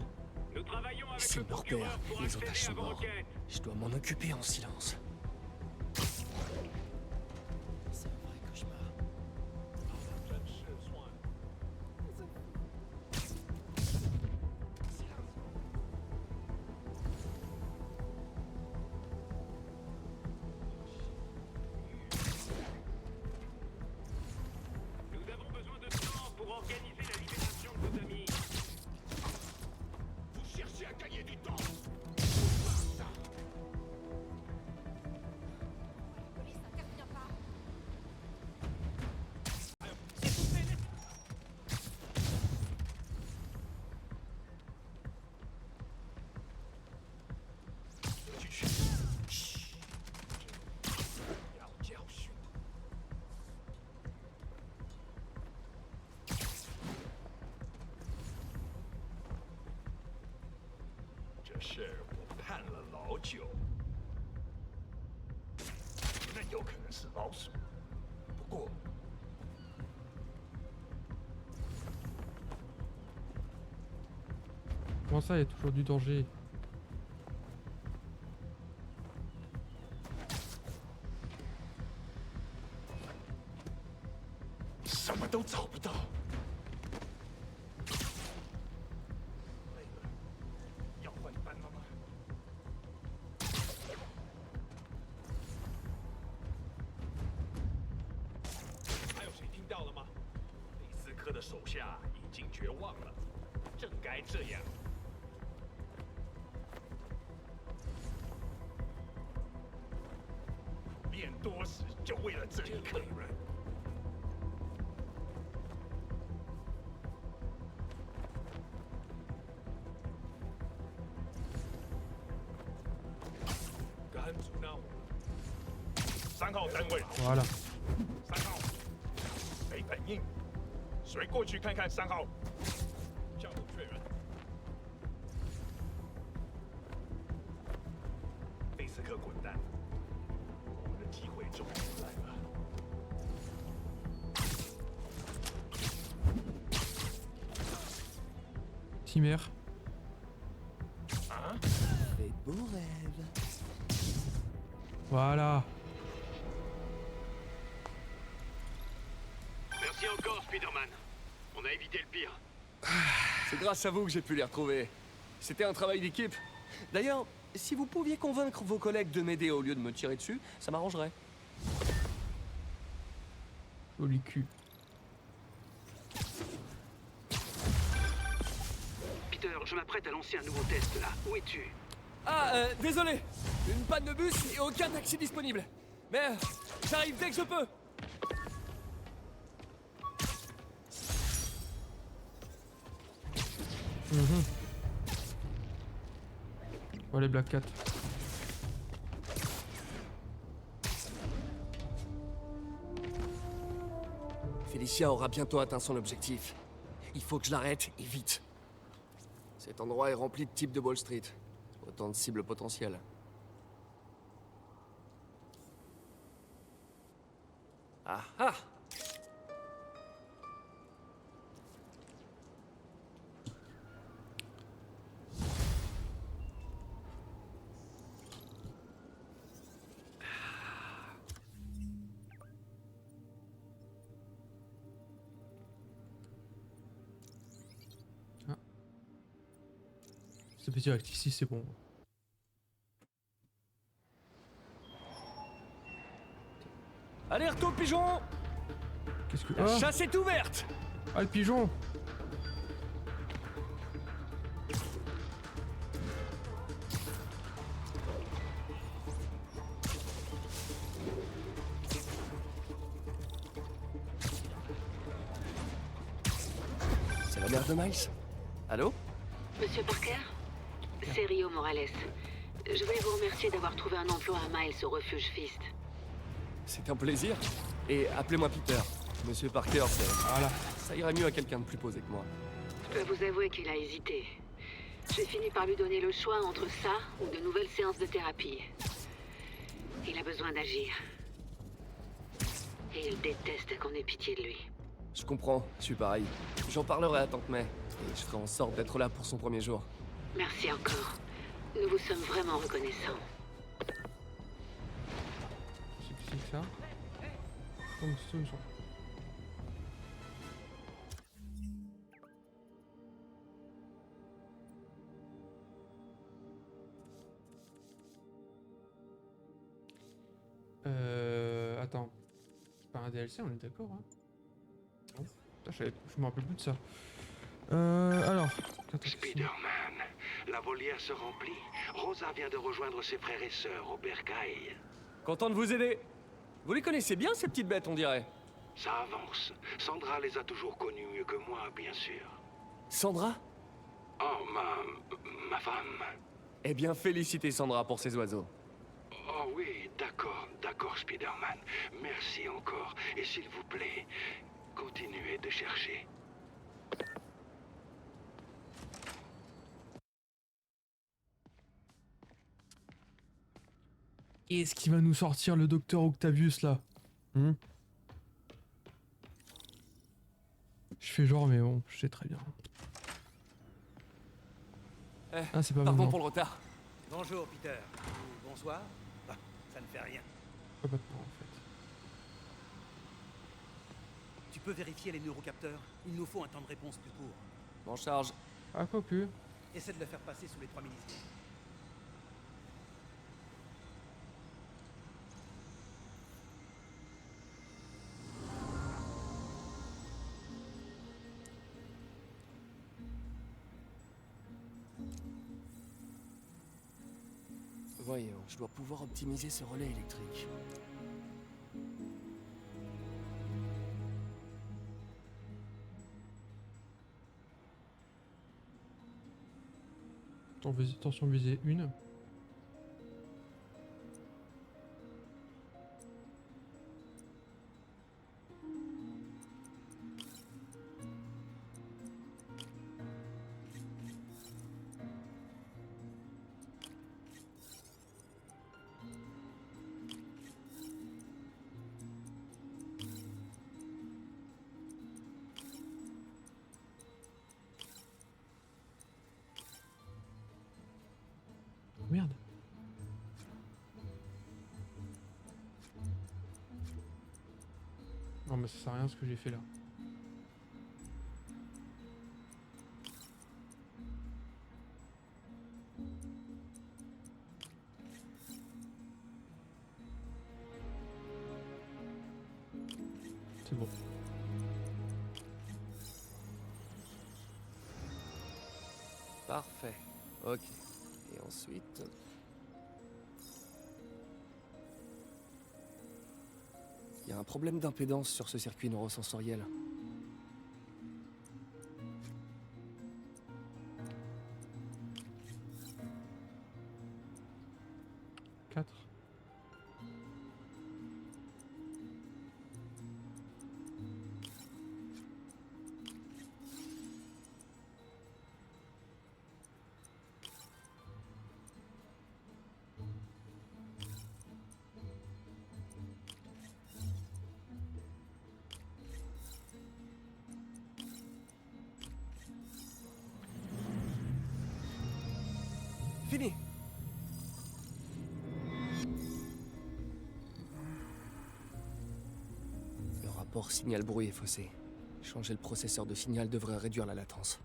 [SPEAKER 5] Nous travaillons avec
[SPEAKER 3] S'ils
[SPEAKER 5] le
[SPEAKER 3] me repèrent,
[SPEAKER 5] procureur pour
[SPEAKER 3] les otages
[SPEAKER 5] accélérer
[SPEAKER 3] sont
[SPEAKER 5] la
[SPEAKER 3] morts.
[SPEAKER 5] enquête.
[SPEAKER 3] Je dois m'en occuper en silence. C'est un vrai cauchemar.
[SPEAKER 5] Nous avons besoin de temps pour organiser la libération de vos amis.
[SPEAKER 12] Vous cherchez à gagner du temps.
[SPEAKER 1] Comment ça, il y a toujours du danger?
[SPEAKER 12] 什么都找不到。要换班了吗？还有谁听到了吗？李斯科的手下已经绝望了，正该这样。练多时就为了这一刻。 3号单位，
[SPEAKER 1] Voilà.
[SPEAKER 12] 3号，没反应，谁过去看看3号？项目确认。贝斯克滚蛋，我们的机会终于来了。
[SPEAKER 1] Timer.
[SPEAKER 12] Hein?
[SPEAKER 3] Fais beau rêve.
[SPEAKER 1] Voilà.
[SPEAKER 5] Merci encore, Spider-Man. On a évité le pire.
[SPEAKER 3] C'est grâce à vous que j'ai pu les retrouver. C'était un travail d'équipe. D'ailleurs, si vous pouviez convaincre vos collègues de m'aider au lieu de me tirer dessus, ça m'arrangerait.
[SPEAKER 1] Joli cul.
[SPEAKER 5] Peter, je m'apprête à lancer un nouveau test là. Où es-tu?
[SPEAKER 3] Ah, désolé. Une panne de bus et aucun taxi disponible. Mais j'arrive dès que je peux.
[SPEAKER 1] Oh les Black Cat.
[SPEAKER 3] Felicia aura bientôt atteint son objectif. Il faut que je l'arrête, et vite. Cet endroit est rempli de types de Wall Street. Autant de cibles potentielles. Ah ah!
[SPEAKER 1] Ce petit acte ici, c'est bon.
[SPEAKER 3] Allez, retour pigeon!
[SPEAKER 1] Qu'est-ce que...
[SPEAKER 3] La
[SPEAKER 1] Ah,
[SPEAKER 3] chasse est ouverte!
[SPEAKER 1] ah le pigeon!
[SPEAKER 3] C'est la mère de Miles? Allô?
[SPEAKER 10] Monsieur Parker? C'est Rio Morales. Je voulais vous remercier d'avoir trouvé un emploi à Miles au refuge Fist.
[SPEAKER 3] C'est un plaisir. Et appelez-moi Peter. Monsieur Parker,
[SPEAKER 1] Voilà.
[SPEAKER 3] ça irait mieux à quelqu'un de plus posé que moi.
[SPEAKER 10] Je dois vous avouer qu'il a hésité. J'ai fini par lui donner le choix entre ça ou de nouvelles séances de thérapie. Il a besoin d'agir. Et il déteste qu'on ait pitié de lui.
[SPEAKER 3] Je comprends, je suis pareil. J'en parlerai à Tante May. Et je ferai en sorte d'être là pour son premier jour.
[SPEAKER 10] Merci encore. Nous vous sommes vraiment reconnaissants.
[SPEAKER 1] C'est que ça. Tombstone sur... Attends. C'est pas un DLC, on est d'accord, hein? Non. Putain, je me rappelle plus de ça. Alors...
[SPEAKER 2] Spider-Man, la volière se remplit. Rosa vient de rejoindre ses frères et sœurs au bercail.
[SPEAKER 3] Content de vous aider. Vous les connaissez bien, ces petites bêtes, on dirait.
[SPEAKER 2] Ça avance. Sandra les a toujours connus mieux que moi, bien sûr.
[SPEAKER 3] Sandra?
[SPEAKER 2] Oh, ma femme.
[SPEAKER 3] Eh bien, félicitez Sandra pour ses oiseaux.
[SPEAKER 2] Oh oui, d'accord, Spider-Man. Merci encore. Et s'il vous plaît, continuez de chercher.
[SPEAKER 1] Est-ce qu'il va nous sortir le docteur Octavius là? Je fais genre, mais bon, je sais très bien. Ah, c'est pas
[SPEAKER 3] Pardon
[SPEAKER 1] maintenant.
[SPEAKER 3] pour le retard.
[SPEAKER 12] Bonjour, Peter. Ou bonsoir. Ah, ça ne fait rien.
[SPEAKER 1] Pas maintenant en fait.
[SPEAKER 12] Tu peux vérifier les neurocapteurs? Il nous faut un temps de réponse plus court.
[SPEAKER 3] M'en charge.
[SPEAKER 1] Ah, quoi que.
[SPEAKER 12] Essaie de le faire passer sous les 3 millisecondes.
[SPEAKER 3] Voyons, je dois pouvoir optimiser ce relais électrique.
[SPEAKER 1] Tension visée 1. Merde. Non mais ça sert à rien ce que j'ai fait là. C'est bon.
[SPEAKER 3] Parfait. Ok. Et ensuite... Il y a un problème d'impédance sur ce circuit neurosensoriel.
[SPEAKER 1] Quatre.
[SPEAKER 3] Fini. Le rapport signal-bruit est faussé. Changer le processeur de signal devrait réduire la latence.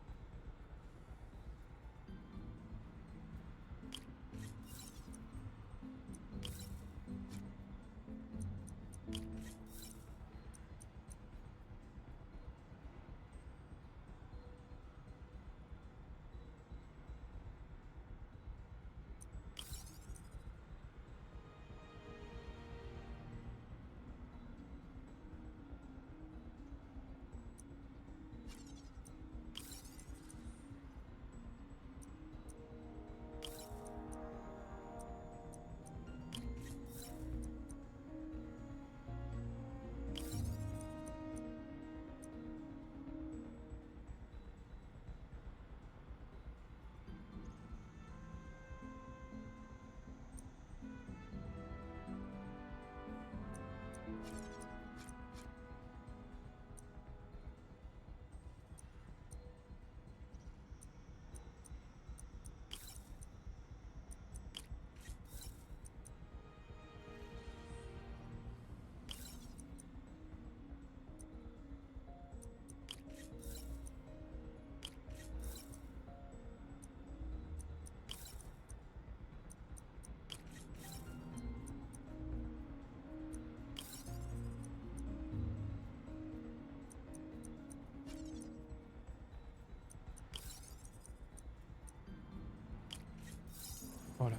[SPEAKER 3] Voilà.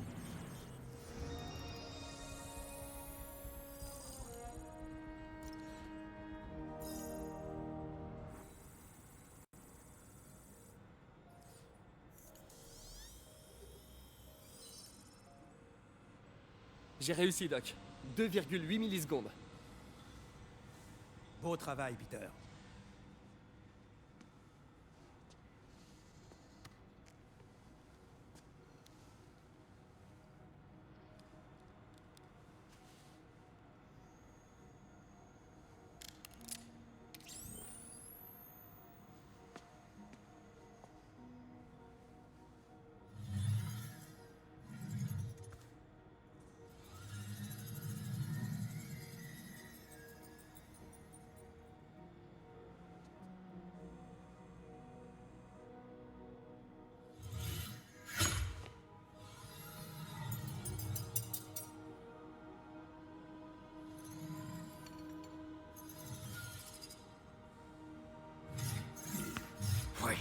[SPEAKER 3] J'ai réussi, Doc. 2,8 millisecondes.
[SPEAKER 13] Beau travail, Peter.
[SPEAKER 3] Ouais.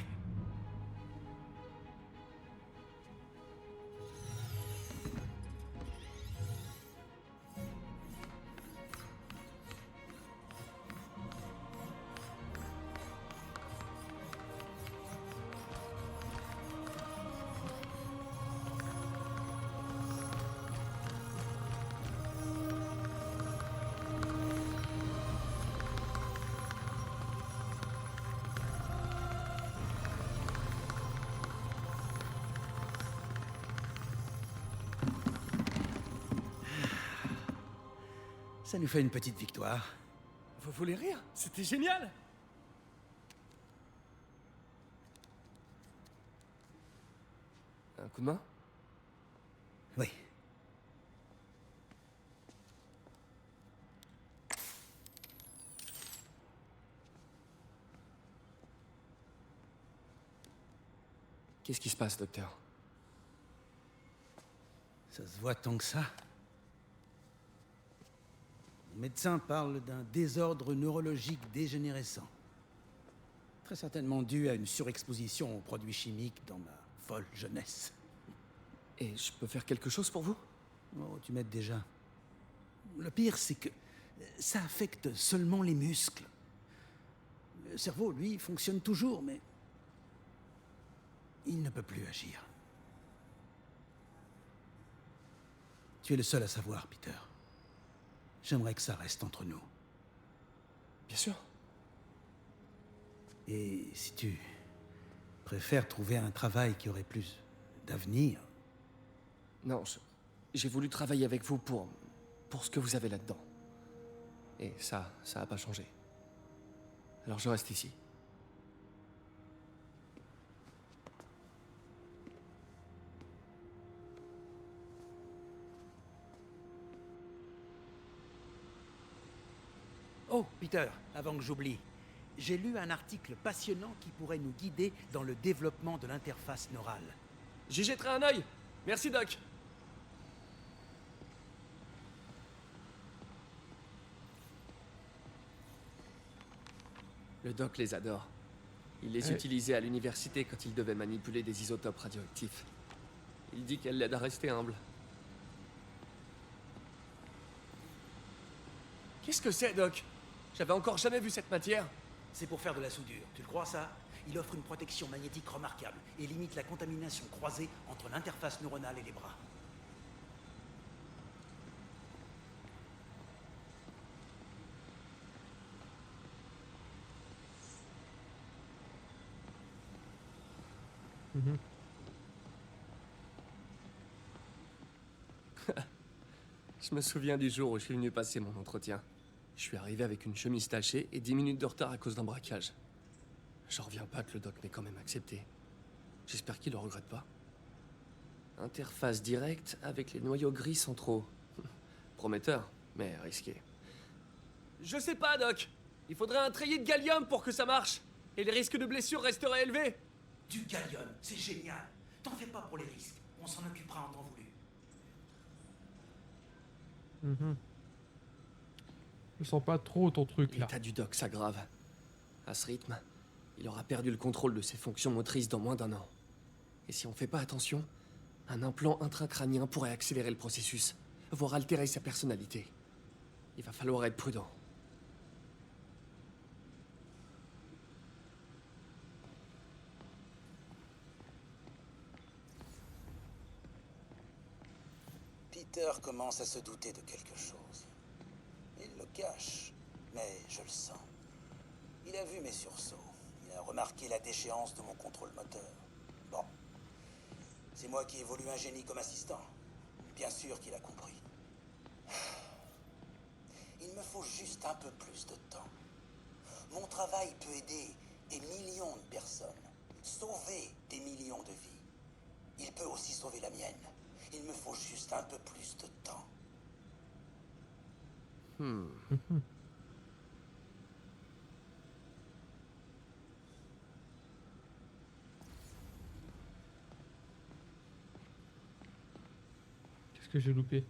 [SPEAKER 13] Ça nous fait une petite victoire.
[SPEAKER 3] Vous voulez rire? C'était génial! Un coup de main?
[SPEAKER 13] Oui.
[SPEAKER 3] Qu'est-ce qui se passe, docteur?
[SPEAKER 13] Ça se voit tant que ça. Le médecin parle d'un désordre neurologique dégénérescent. Très certainement dû à une surexposition aux produits chimiques dans ma folle jeunesse.
[SPEAKER 3] Et je peux faire quelque chose pour vous?
[SPEAKER 13] Oh, tu m'aides déjà. Le pire, c'est que ça affecte seulement les muscles. Le cerveau, lui, fonctionne toujours, mais il ne peut plus agir. Tu es le seul à savoir, Peter. J'aimerais que ça reste entre nous.
[SPEAKER 3] Bien sûr.
[SPEAKER 13] Et si tu préfères trouver un travail qui aurait plus d'avenir...
[SPEAKER 3] Non, j'ai voulu travailler avec vous pour ce que vous avez là-dedans. Et ça a pas changé. Alors je reste ici.
[SPEAKER 13] Oh, Peter, avant que j'oublie, j'ai lu un article passionnant qui pourrait nous guider dans le développement de l'interface neurale.
[SPEAKER 3] J'y jetterai un œil. Merci, Doc. Le Doc les adore. Il les utilisait à l'université quand il devait manipuler des isotopes radioactifs. Il dit qu'elle l'aide à rester humble. Qu'est-ce que c'est, Doc? J'avais encore jamais vu cette matière.
[SPEAKER 13] C'est pour faire de la soudure, tu le crois ça? Il offre une protection magnétique remarquable et limite la contamination croisée entre l'interface neuronale et les bras.
[SPEAKER 3] Je me souviens du jour où je suis venu passer mon entretien. Je suis arrivé avec une chemise tachée et 10 minutes de retard à cause d'un braquage. J'en reviens pas que le doc m'ait quand même accepté. J'espère qu'il le regrette pas. Interface directe avec les noyaux gris centraux. Prometteur, mais risqué. Je sais pas, Doc. Il faudrait un treillis de gallium pour que ça marche. Et les risques de blessure resteraient élevés.
[SPEAKER 13] Du gallium, c'est génial. T'en fais pas pour les risques. On s'en occupera en temps voulu.
[SPEAKER 1] Je sens pas trop ton truc là.
[SPEAKER 3] L'état du doc s'aggrave. À ce rythme, il aura perdu le contrôle de ses fonctions motrices dans moins d'1 an. Et si on fait pas attention, un implant intracrânien pourrait accélérer le processus, voire altérer sa personnalité. Il va falloir être prudent.
[SPEAKER 14] Peter commence à se douter de quelque chose. Il le cache, mais je le sens. Il a vu mes sursauts. Il a remarqué la déchéance de mon contrôle moteur. Bon. C'est moi qui ai voulu un génie comme assistant. Bien sûr qu'il a compris. Il me faut juste un peu plus de temps. Mon travail peut aider des millions de personnes. Sauver des millions de vies. Il peut aussi sauver la mienne. Il me faut juste un peu plus de temps.
[SPEAKER 1] Qu'est-ce que j'ai loupé?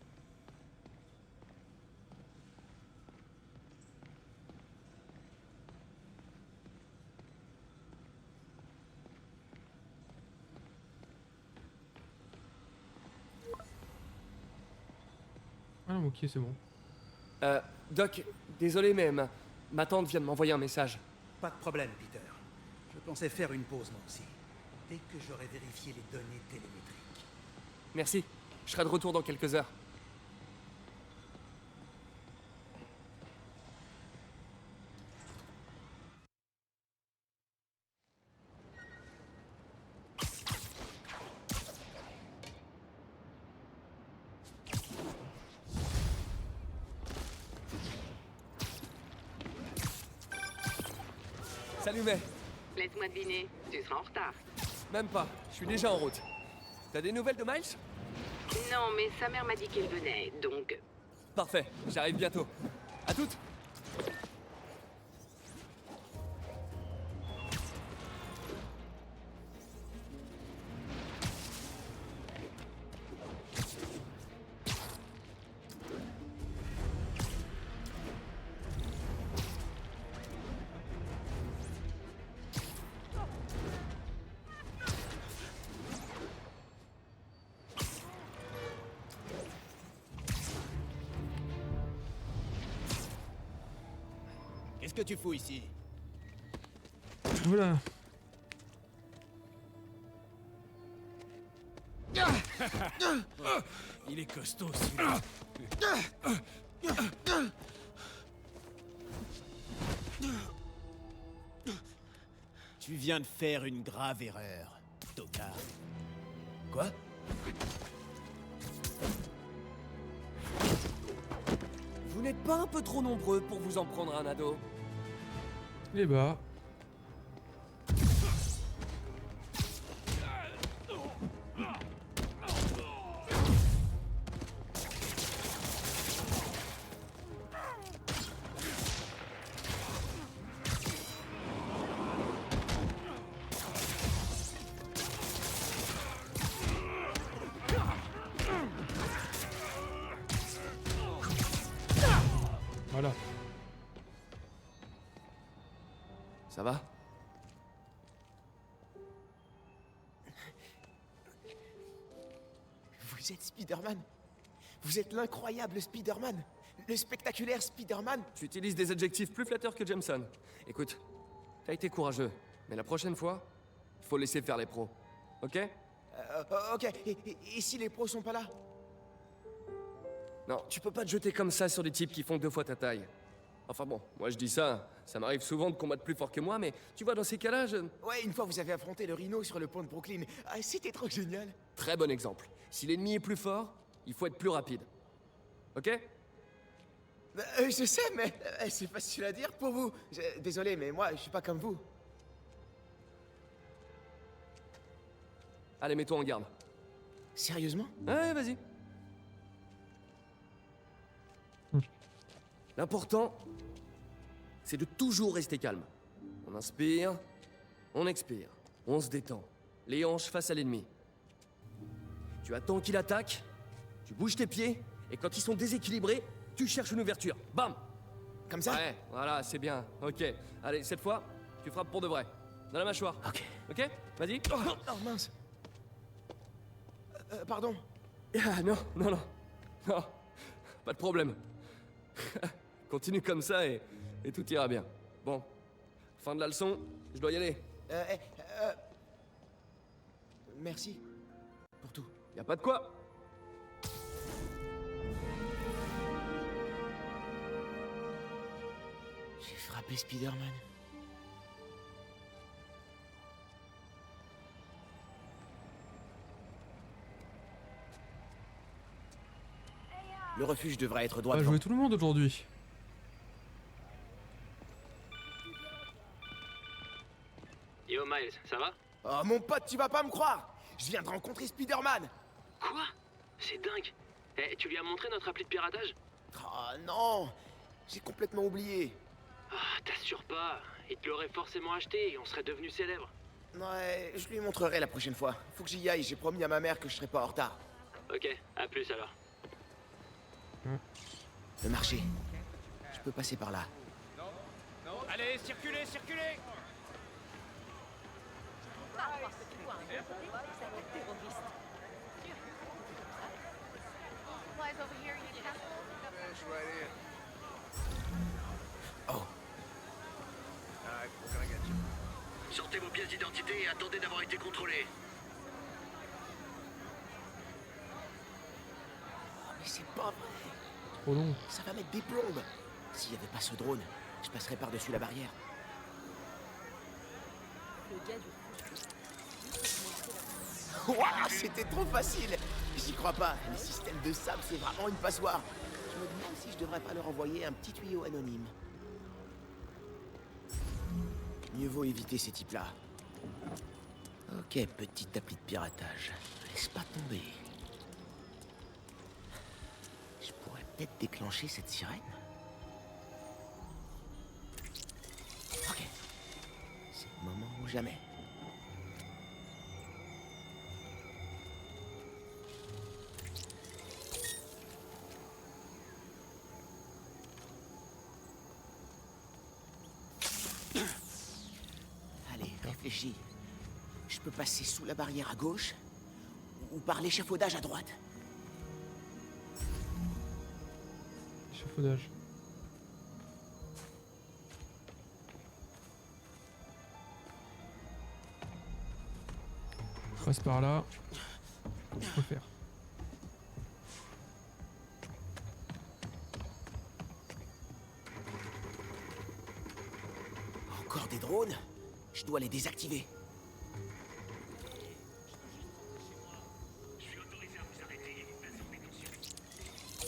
[SPEAKER 1] Ah non, ok, c'est bon.
[SPEAKER 3] Doc, désolé, mais ma tante vient de m'envoyer un message.
[SPEAKER 13] Pas de problème, Peter. Je pensais faire une pause, moi aussi. Dès que j'aurai vérifié les données télémétriques.
[SPEAKER 3] Merci. Je serai de retour dans quelques heures. Salut, May.
[SPEAKER 10] Laisse-moi deviner, tu seras en retard.
[SPEAKER 3] Même pas. Je suis déjà en route. T'as des nouvelles de Miles?
[SPEAKER 10] Non, mais sa mère m'a dit qu'il venait, donc...
[SPEAKER 3] Parfait. J'arrive bientôt. À toutes.
[SPEAKER 12] que tu fous ici?
[SPEAKER 1] Voilà.
[SPEAKER 12] Il est costaud, celui-là. Tu viens de faire une grave erreur, tocard.
[SPEAKER 3] Quoi? Vous n'êtes pas un peu trop nombreux pour vous en prendre un ado?
[SPEAKER 1] Et bah. Voilà.
[SPEAKER 3] Ça va?
[SPEAKER 15] Vous êtes Spider-Man? Vous êtes l'incroyable Spider-Man? Le spectaculaire Spider-Man?
[SPEAKER 3] Tu utilises des adjectifs plus flatteurs que Jameson. Écoute, t'as été courageux, mais la prochaine fois, faut laisser faire les pros. Ok?
[SPEAKER 15] Ok, et si les pros sont pas là?
[SPEAKER 3] Non, tu peux pas te jeter comme ça sur des types qui font 2 fois ta taille. Enfin bon, moi je dis ça, ça m'arrive souvent de combattre plus fort que moi, mais tu vois, dans ces cas-là, je...
[SPEAKER 15] Ouais, une fois vous avez affronté le Rhino sur le pont de Brooklyn. Ah, c'était trop génial.
[SPEAKER 3] Très bon exemple. Si l'ennemi est plus fort, il faut être plus rapide. Ok?
[SPEAKER 15] Je sais, mais c'est facile à dire pour vous. Désolé, mais moi, je suis pas comme vous.
[SPEAKER 3] Allez, mets-toi en garde.
[SPEAKER 15] Sérieusement?
[SPEAKER 3] Ouais, vas-y. L'important, c'est de toujours rester calme. On inspire, on expire, on se détend. Les hanches face à l'ennemi. Tu attends qu'il attaque, tu bouges tes pieds, et quand ils sont déséquilibrés, tu cherches une ouverture. Bam!
[SPEAKER 15] Comme ça?
[SPEAKER 3] Ouais, voilà, c'est bien. Ok. Allez, cette fois, tu frappes pour de vrai. Dans la mâchoire.
[SPEAKER 15] Ok.
[SPEAKER 3] Ok? Vas-y.
[SPEAKER 15] Oh mince. Pardon.
[SPEAKER 3] Ah, non, non, non. Non, pas de problème. Continue comme ça et tout ira bien. Bon, fin de la leçon, je dois y aller.
[SPEAKER 15] Merci. Pour tout.
[SPEAKER 3] Y a pas de quoi.
[SPEAKER 15] J'ai frappé Spider-Man. Le refuge devrait être droit
[SPEAKER 1] On va
[SPEAKER 15] devant.
[SPEAKER 1] jouer tout le monde aujourd'hui.
[SPEAKER 6] Yo Miles, ça va?
[SPEAKER 15] Oh mon pote, tu vas pas me croire! Je viens de rencontrer Spider-Man!
[SPEAKER 6] Quoi? C'est dingue. Eh, tu lui as montré notre appli de piratage?
[SPEAKER 15] Oh non! J'ai complètement oublié.
[SPEAKER 6] Ah, t'assures pas. Il te l'aurait forcément acheté et on serait devenu célèbre.
[SPEAKER 15] Ouais, je lui montrerai la prochaine fois. Faut que j'y aille, j'ai promis à ma mère que je serai pas en retard.
[SPEAKER 6] Ok, à plus alors.
[SPEAKER 15] Le marché. Je peux passer par là.
[SPEAKER 12] Allez, circulez, circulez!
[SPEAKER 15] Oh.
[SPEAKER 5] Sortez vos pièces d'identité et attendez d'avoir été contrôlés.
[SPEAKER 15] Oh, mais c'est pas vrai.
[SPEAKER 1] Trop long.
[SPEAKER 15] Ça va mettre des plombes. S'il y avait pas ce drone, je passerais par-dessus la barrière. Ouah, c'était trop facile. J'y crois pas. Le système de sable, c'est vraiment une passoire. Je me demande si je devrais pas leur envoyer un petit tuyau anonyme. Mieux vaut éviter ces types-là. Ok, petite appli de piratage. Laisse pas tomber. Je pourrais peut-être déclencher cette sirène. Ok. C'est le moment ou jamais. Allez, réfléchis. Je peux passer sous la barrière à gauche ou par l'échafaudage à droite.
[SPEAKER 1] Échafaudage. passe par là. Faut faire.
[SPEAKER 15] Encore des drones? Je dois les désactiver.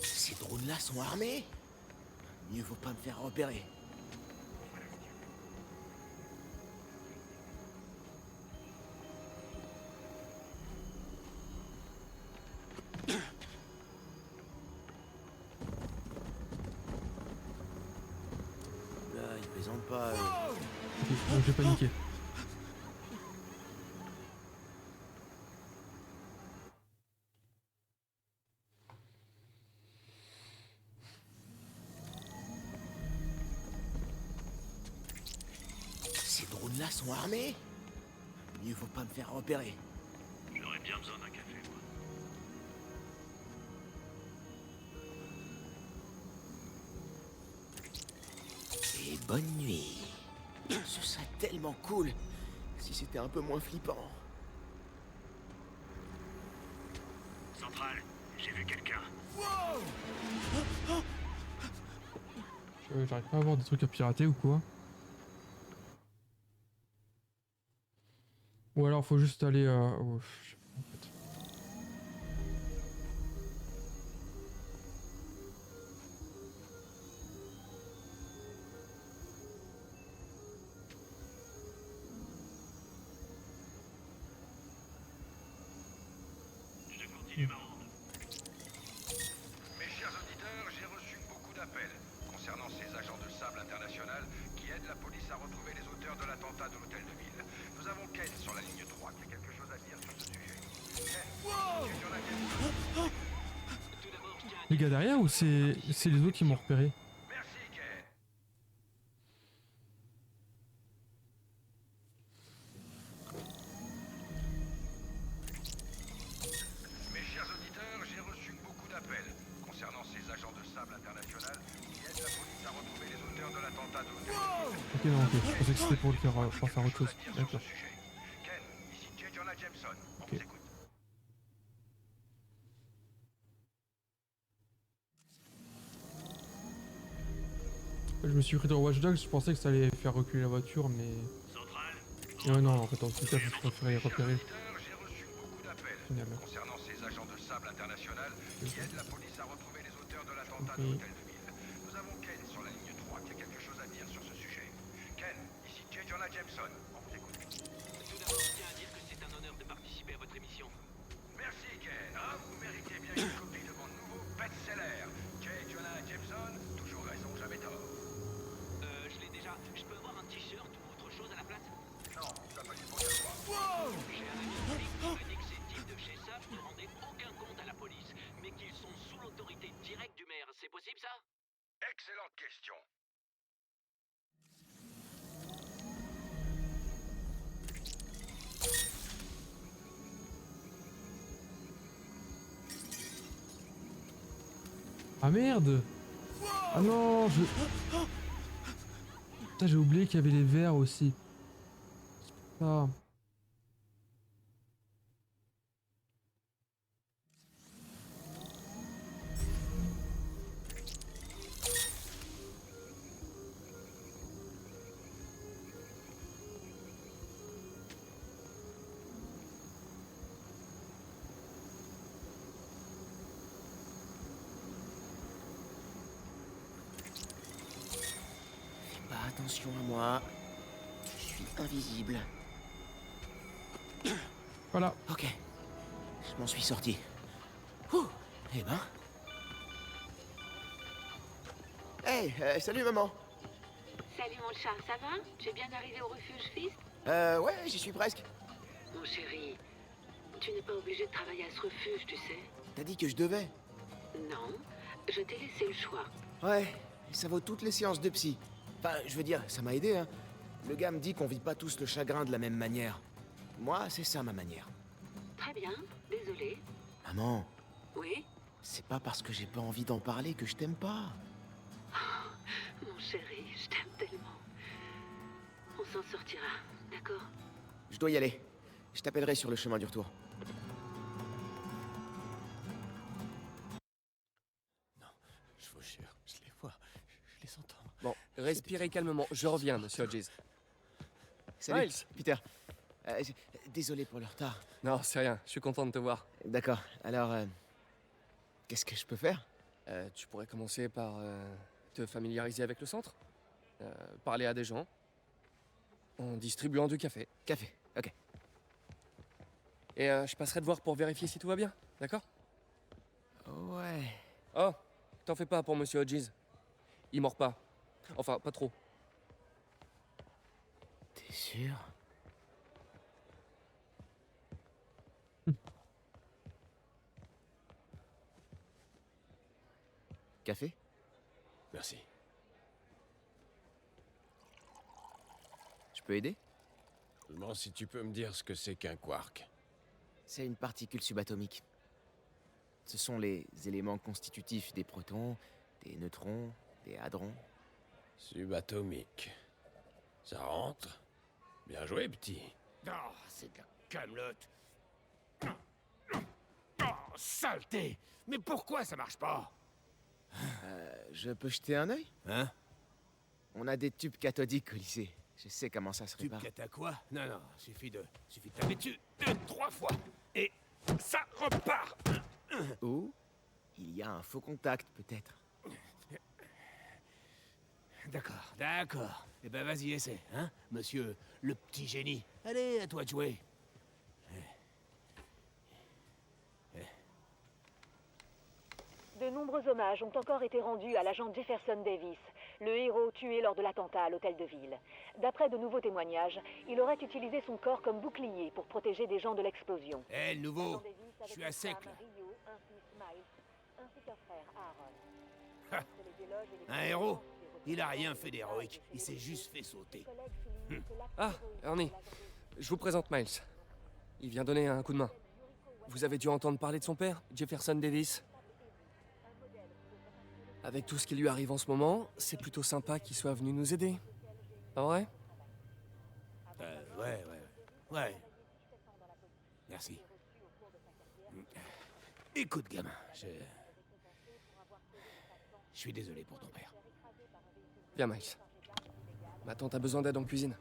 [SPEAKER 15] Ces drones-là sont armés? Mieux vaut pas me faire repérer. Là, ils plaisantent pas.
[SPEAKER 1] Donc j'ai paniqué.
[SPEAKER 15] Ces drones-là sont armés? Mieux vaut pas me faire repérer.
[SPEAKER 6] J'aurais bien besoin d'un café, moi.
[SPEAKER 15] Et bonne nuit. Ce serait tellement cool si c'était un peu moins flippant.
[SPEAKER 6] Central, j'ai vu quelqu'un.
[SPEAKER 1] J'arrive pas à avoir des trucs à pirater ou quoi. Ou alors faut juste aller je sais pas, en fait.
[SPEAKER 6] Je continue ma ronde.
[SPEAKER 2] Mes chers auditeurs, j'ai reçu beaucoup d'appels concernant ces agents de sable international qui aident la police à retrouver les auteurs de l'attentat de l'hôtel de ville. Nous avons Ken sur la ligne 3 qui a quelque chose à dire sur ce sujet. Ken, tu en as quelque chose?
[SPEAKER 1] Les gars derrière ou c'est les autres qui m'ont repéré?
[SPEAKER 2] Merci, Ken. Mes chers auditeurs, j'ai reçu beaucoup d'appels concernant ces agents de sable international qui aident la police à retrouver les auteurs de l'attentat de l'hôtel de ville.
[SPEAKER 1] Ok non ok, je pensais que c'était pour le faire pour faire autre chose. D'accord.
[SPEAKER 2] Ken, ici J. Jonah Jameson. On
[SPEAKER 1] Ok.
[SPEAKER 2] vous écoute.
[SPEAKER 1] Je me suis pris dans Watch Dogs, je pensais que ça allait faire reculer la voiture mais... Ouais non en fait en tout cas je préférais les repérer.
[SPEAKER 2] J'ai reçu beaucoup d'appels
[SPEAKER 1] Finalement.
[SPEAKER 2] concernant ces agents de sable international qui aident la police à retrouver les auteurs de l'attentat de
[SPEAKER 1] Ok.
[SPEAKER 2] l'hôtel de ville. Nous avons Ken sur la ligne 3 qui a quelque chose à dire sur ce sujet. Ken, ici J. Jonah Jameson. On vous écoute.
[SPEAKER 5] Tout d'abord, je tiens à dire que c'est un honneur de participer à votre émission.
[SPEAKER 2] Merci Ken. Ah, vous méritez bien une copie de mon nouveau best-seller. J. Jonah Jameson, toujours raison, jamais tort.
[SPEAKER 5] Je l'ai déjà. Je peux avoir un t-shirt ou autre chose à la place?
[SPEAKER 2] Non, ça va pour le soir.
[SPEAKER 5] J'ai un ami flic qui m'a dit que ces types de chez SAP ne rendaient aucun compte à la police, mais qu'ils sont sous l'autorité directe du maire. C'est possible ça?
[SPEAKER 2] Excellente question.
[SPEAKER 1] Ah merde! Ah non je... Putain j'ai oublié qu'il y avait les verres aussi. Ah.
[SPEAKER 15] Fais pas attention à moi. Je suis invisible.
[SPEAKER 1] Voilà.
[SPEAKER 15] Ok. Je m'en suis sorti. Ouh. Eh ben. Hey, salut maman.
[SPEAKER 10] Salut mon chat, ça va? Tu es bien arrivé au refuge Fist?
[SPEAKER 15] Ouais, j'y suis presque.
[SPEAKER 10] Mon chéri, tu n'es pas obligé de travailler à ce refuge, tu sais.
[SPEAKER 15] T'as dit que je devais.
[SPEAKER 10] Non, je t'ai laissé le choix.
[SPEAKER 15] Ouais, ça vaut toutes les séances de psy. Enfin, je veux dire, ça m'a aidé, hein. Le gars me dit qu'on vit pas tous le chagrin de la même manière. Moi, c'est ça ma manière.
[SPEAKER 10] Très bien, désolé.
[SPEAKER 15] Maman,
[SPEAKER 10] Oui?
[SPEAKER 15] c'est pas parce que j'ai pas envie d'en parler que je t'aime pas.
[SPEAKER 10] Mon chéri, je t'aime tellement. On s'en sortira, d'accord?
[SPEAKER 15] Je dois y aller. Je t'appellerai sur le chemin du retour.
[SPEAKER 16] Je vous jure, je les vois. Je les entends.
[SPEAKER 3] Bon, respirez calmement. Je reviens, monsieur Hodges.
[SPEAKER 15] Salut,
[SPEAKER 3] Miles.
[SPEAKER 15] Peter. Désolé pour le retard.
[SPEAKER 3] Non, c'est rien. Je suis content de te voir.
[SPEAKER 15] D'accord. Alors, qu'est-ce que je peux faire?
[SPEAKER 3] Tu pourrais commencer par te familiariser avec le centre. Parler à des gens. En distribuant du café.
[SPEAKER 15] Café, ok.
[SPEAKER 3] Et je passerai te voir pour vérifier si tout va bien, d'accord?
[SPEAKER 15] Ouais.
[SPEAKER 3] Oh, t'en fais pas pour monsieur Hodges. Il mord pas. Enfin, pas trop.
[SPEAKER 15] T'es sûr? Café?
[SPEAKER 16] Merci.
[SPEAKER 15] Je peux aider?
[SPEAKER 16] Seulement si tu peux me dire ce que c'est qu'un quark.
[SPEAKER 15] C'est une particule subatomique. Ce sont les éléments constitutifs des protons, des neutrons, des hadrons.
[SPEAKER 16] Subatomique. Ça rentre? Bien joué, petit.
[SPEAKER 9] Oh, c'est de la camelote. Oh, saleté! Mais pourquoi ça marche pas?
[SPEAKER 15] Je peux jeter un œil?
[SPEAKER 16] Hein?
[SPEAKER 15] On a des tubes cathodiques au lycée. Je sais comment ça se répare.
[SPEAKER 9] Tu à quoi? Non, non, suffit de taper dessus 2-3 fois. Et ça repart!
[SPEAKER 15] Ou il y a un faux contact, peut-être.
[SPEAKER 9] D'accord, d'accord. Eh ben vas-y, essaie, hein, monsieur le petit génie. Allez, à toi de jouer.
[SPEAKER 17] De nombreux hommages ont encore été rendus à l'agent Jefferson Davis, le héros tué lors de l'attentat à l'hôtel de ville. D'après de nouveaux témoignages, il aurait utilisé son corps comme bouclier pour protéger des gens de l'explosion.
[SPEAKER 9] Hé, le nouveau, je suis à sec, là. Un héros? Il a rien fait d'héroïque, il s'est juste fait sauter.
[SPEAKER 3] Ah, Ernie. Je vous présente Miles. Il vient donner un coup de main. Vous avez dû entendre parler de son père, Jefferson Davis. Avec tout ce qui lui arrive en ce moment, c'est plutôt sympa qu'il soit venu nous aider. Pas vrai?
[SPEAKER 9] Ouais. Merci. Écoute, gamin, je suis désolé pour ton père.
[SPEAKER 3] Viens, Miles. Ma tante a besoin d'aide en cuisine.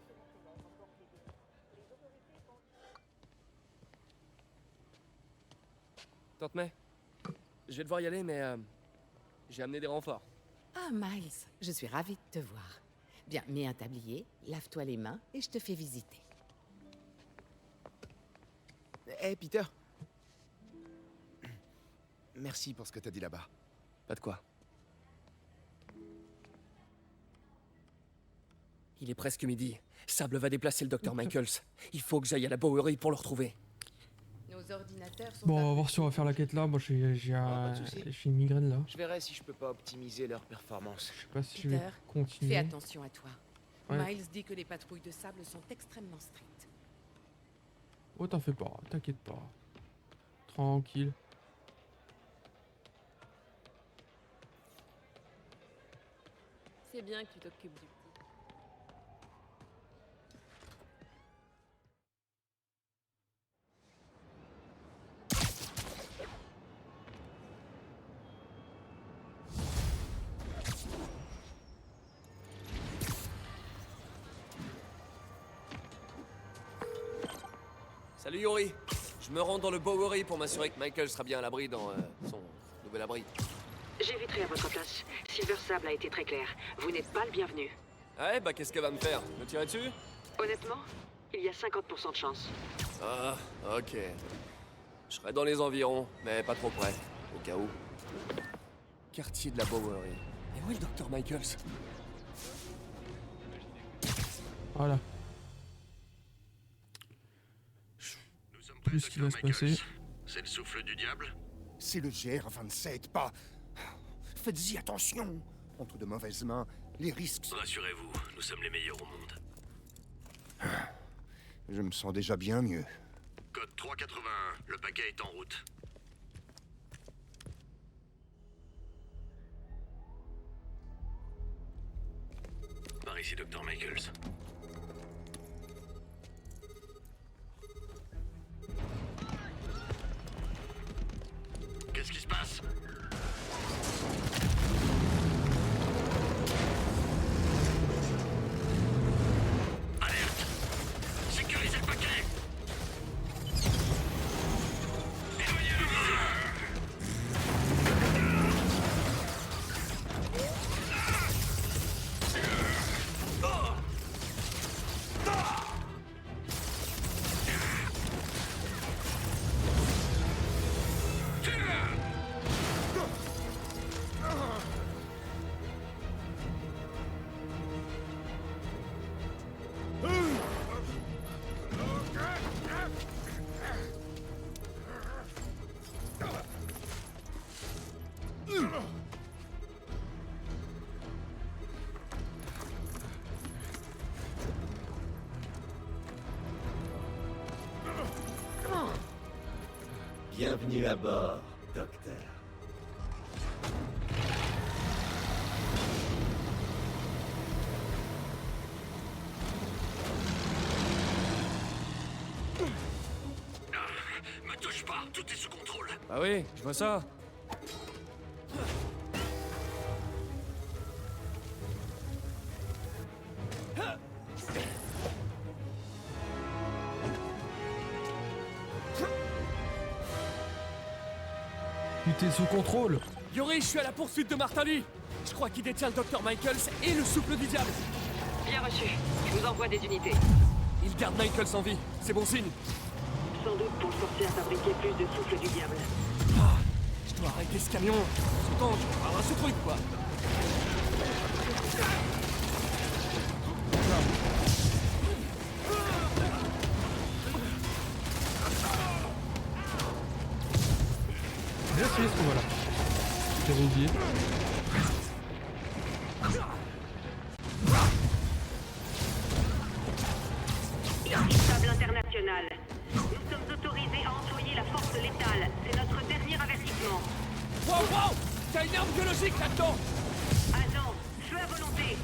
[SPEAKER 3] Tante May, je vais devoir y aller, mais j'ai amené des renforts.
[SPEAKER 18] Ah, Miles, je suis ravie de te voir. Bien, mets un tablier, lave-toi les mains et je te fais visiter.
[SPEAKER 15] Hé, Peter. Merci pour ce que t'as dit là-bas.
[SPEAKER 3] Pas de quoi. Il est presque midi. Sable va déplacer le Dr. Michaels. Il faut que j'aille à la Bowery pour le retrouver.
[SPEAKER 18] Nos ordinateurs sont
[SPEAKER 1] Bon, on va voir si on va faire la quête là. Moi, j'ai une migraine là.
[SPEAKER 15] Je verrai si je peux pas optimiser leur performance.
[SPEAKER 1] Je sais pas si je vais
[SPEAKER 18] Peter,
[SPEAKER 1] continuer.
[SPEAKER 18] fais attention à toi.
[SPEAKER 1] Ouais.
[SPEAKER 18] Miles dit que les patrouilles de sable sont extrêmement strictes.
[SPEAKER 1] Oh, t'en fais pas, t'inquiète pas. Tranquille.
[SPEAKER 18] C'est bien que tu t'occupes du petit.
[SPEAKER 3] Salut Yuri. Je me rends dans le Bowery pour m'assurer que Michael sera bien à l'abri dans son nouvel abri.
[SPEAKER 10] J'éviterai à votre place. Silver Sable a été très clair. Vous n'êtes pas le bienvenu.
[SPEAKER 3] Ouais, bah qu'est-ce qu'elle va me faire? Me tirer dessus?
[SPEAKER 10] Honnêtement, il y a 50% de chance.
[SPEAKER 3] Ah, ok. Je serai dans les environs, mais pas trop près, au cas où. Quartier de la Bowery. Et où est le Dr. Michaels?
[SPEAKER 1] Voilà. Plus ce qui va se passer.
[SPEAKER 2] C'est le souffle du diable?
[SPEAKER 19] C'est le GR-27, pas... Faites-y attention. Entre de mauvaises mains, les risques sont...
[SPEAKER 2] Rassurez-vous, nous sommes les meilleurs au monde.
[SPEAKER 19] Je me sens déjà bien mieux.
[SPEAKER 2] Code 381, le paquet est en route. Par ici, Dr. Michaels.
[SPEAKER 20] Bienvenue à bord, docteur.
[SPEAKER 5] Me touche pas, tout est sous contrôle.
[SPEAKER 21] Ah oui, je vois ça.
[SPEAKER 1] Tout est sous contrôle.
[SPEAKER 21] Yori, je suis à la poursuite de Martali. Je crois qu'il détient le Dr. Michaels et le souffle du diable.
[SPEAKER 10] Bien reçu. Je vous envoie des unités.
[SPEAKER 21] Il garde Michaels en vie. C'est bon signe.
[SPEAKER 10] Sans doute pour le forcer à fabriquer plus de souffle du diable.
[SPEAKER 21] Ah, je dois arrêter ce camion. Attends, je vais avoir ce truc, quoi.
[SPEAKER 1] Bien essayé ce combat là. J'avais oublié.
[SPEAKER 4] Irritable international. Nous sommes autorisés à employer la force létale. C'est notre dernier avertissement.
[SPEAKER 21] Wow, wow! T'as une arme biologique là-dedans!
[SPEAKER 4] Agent, feu à volonté.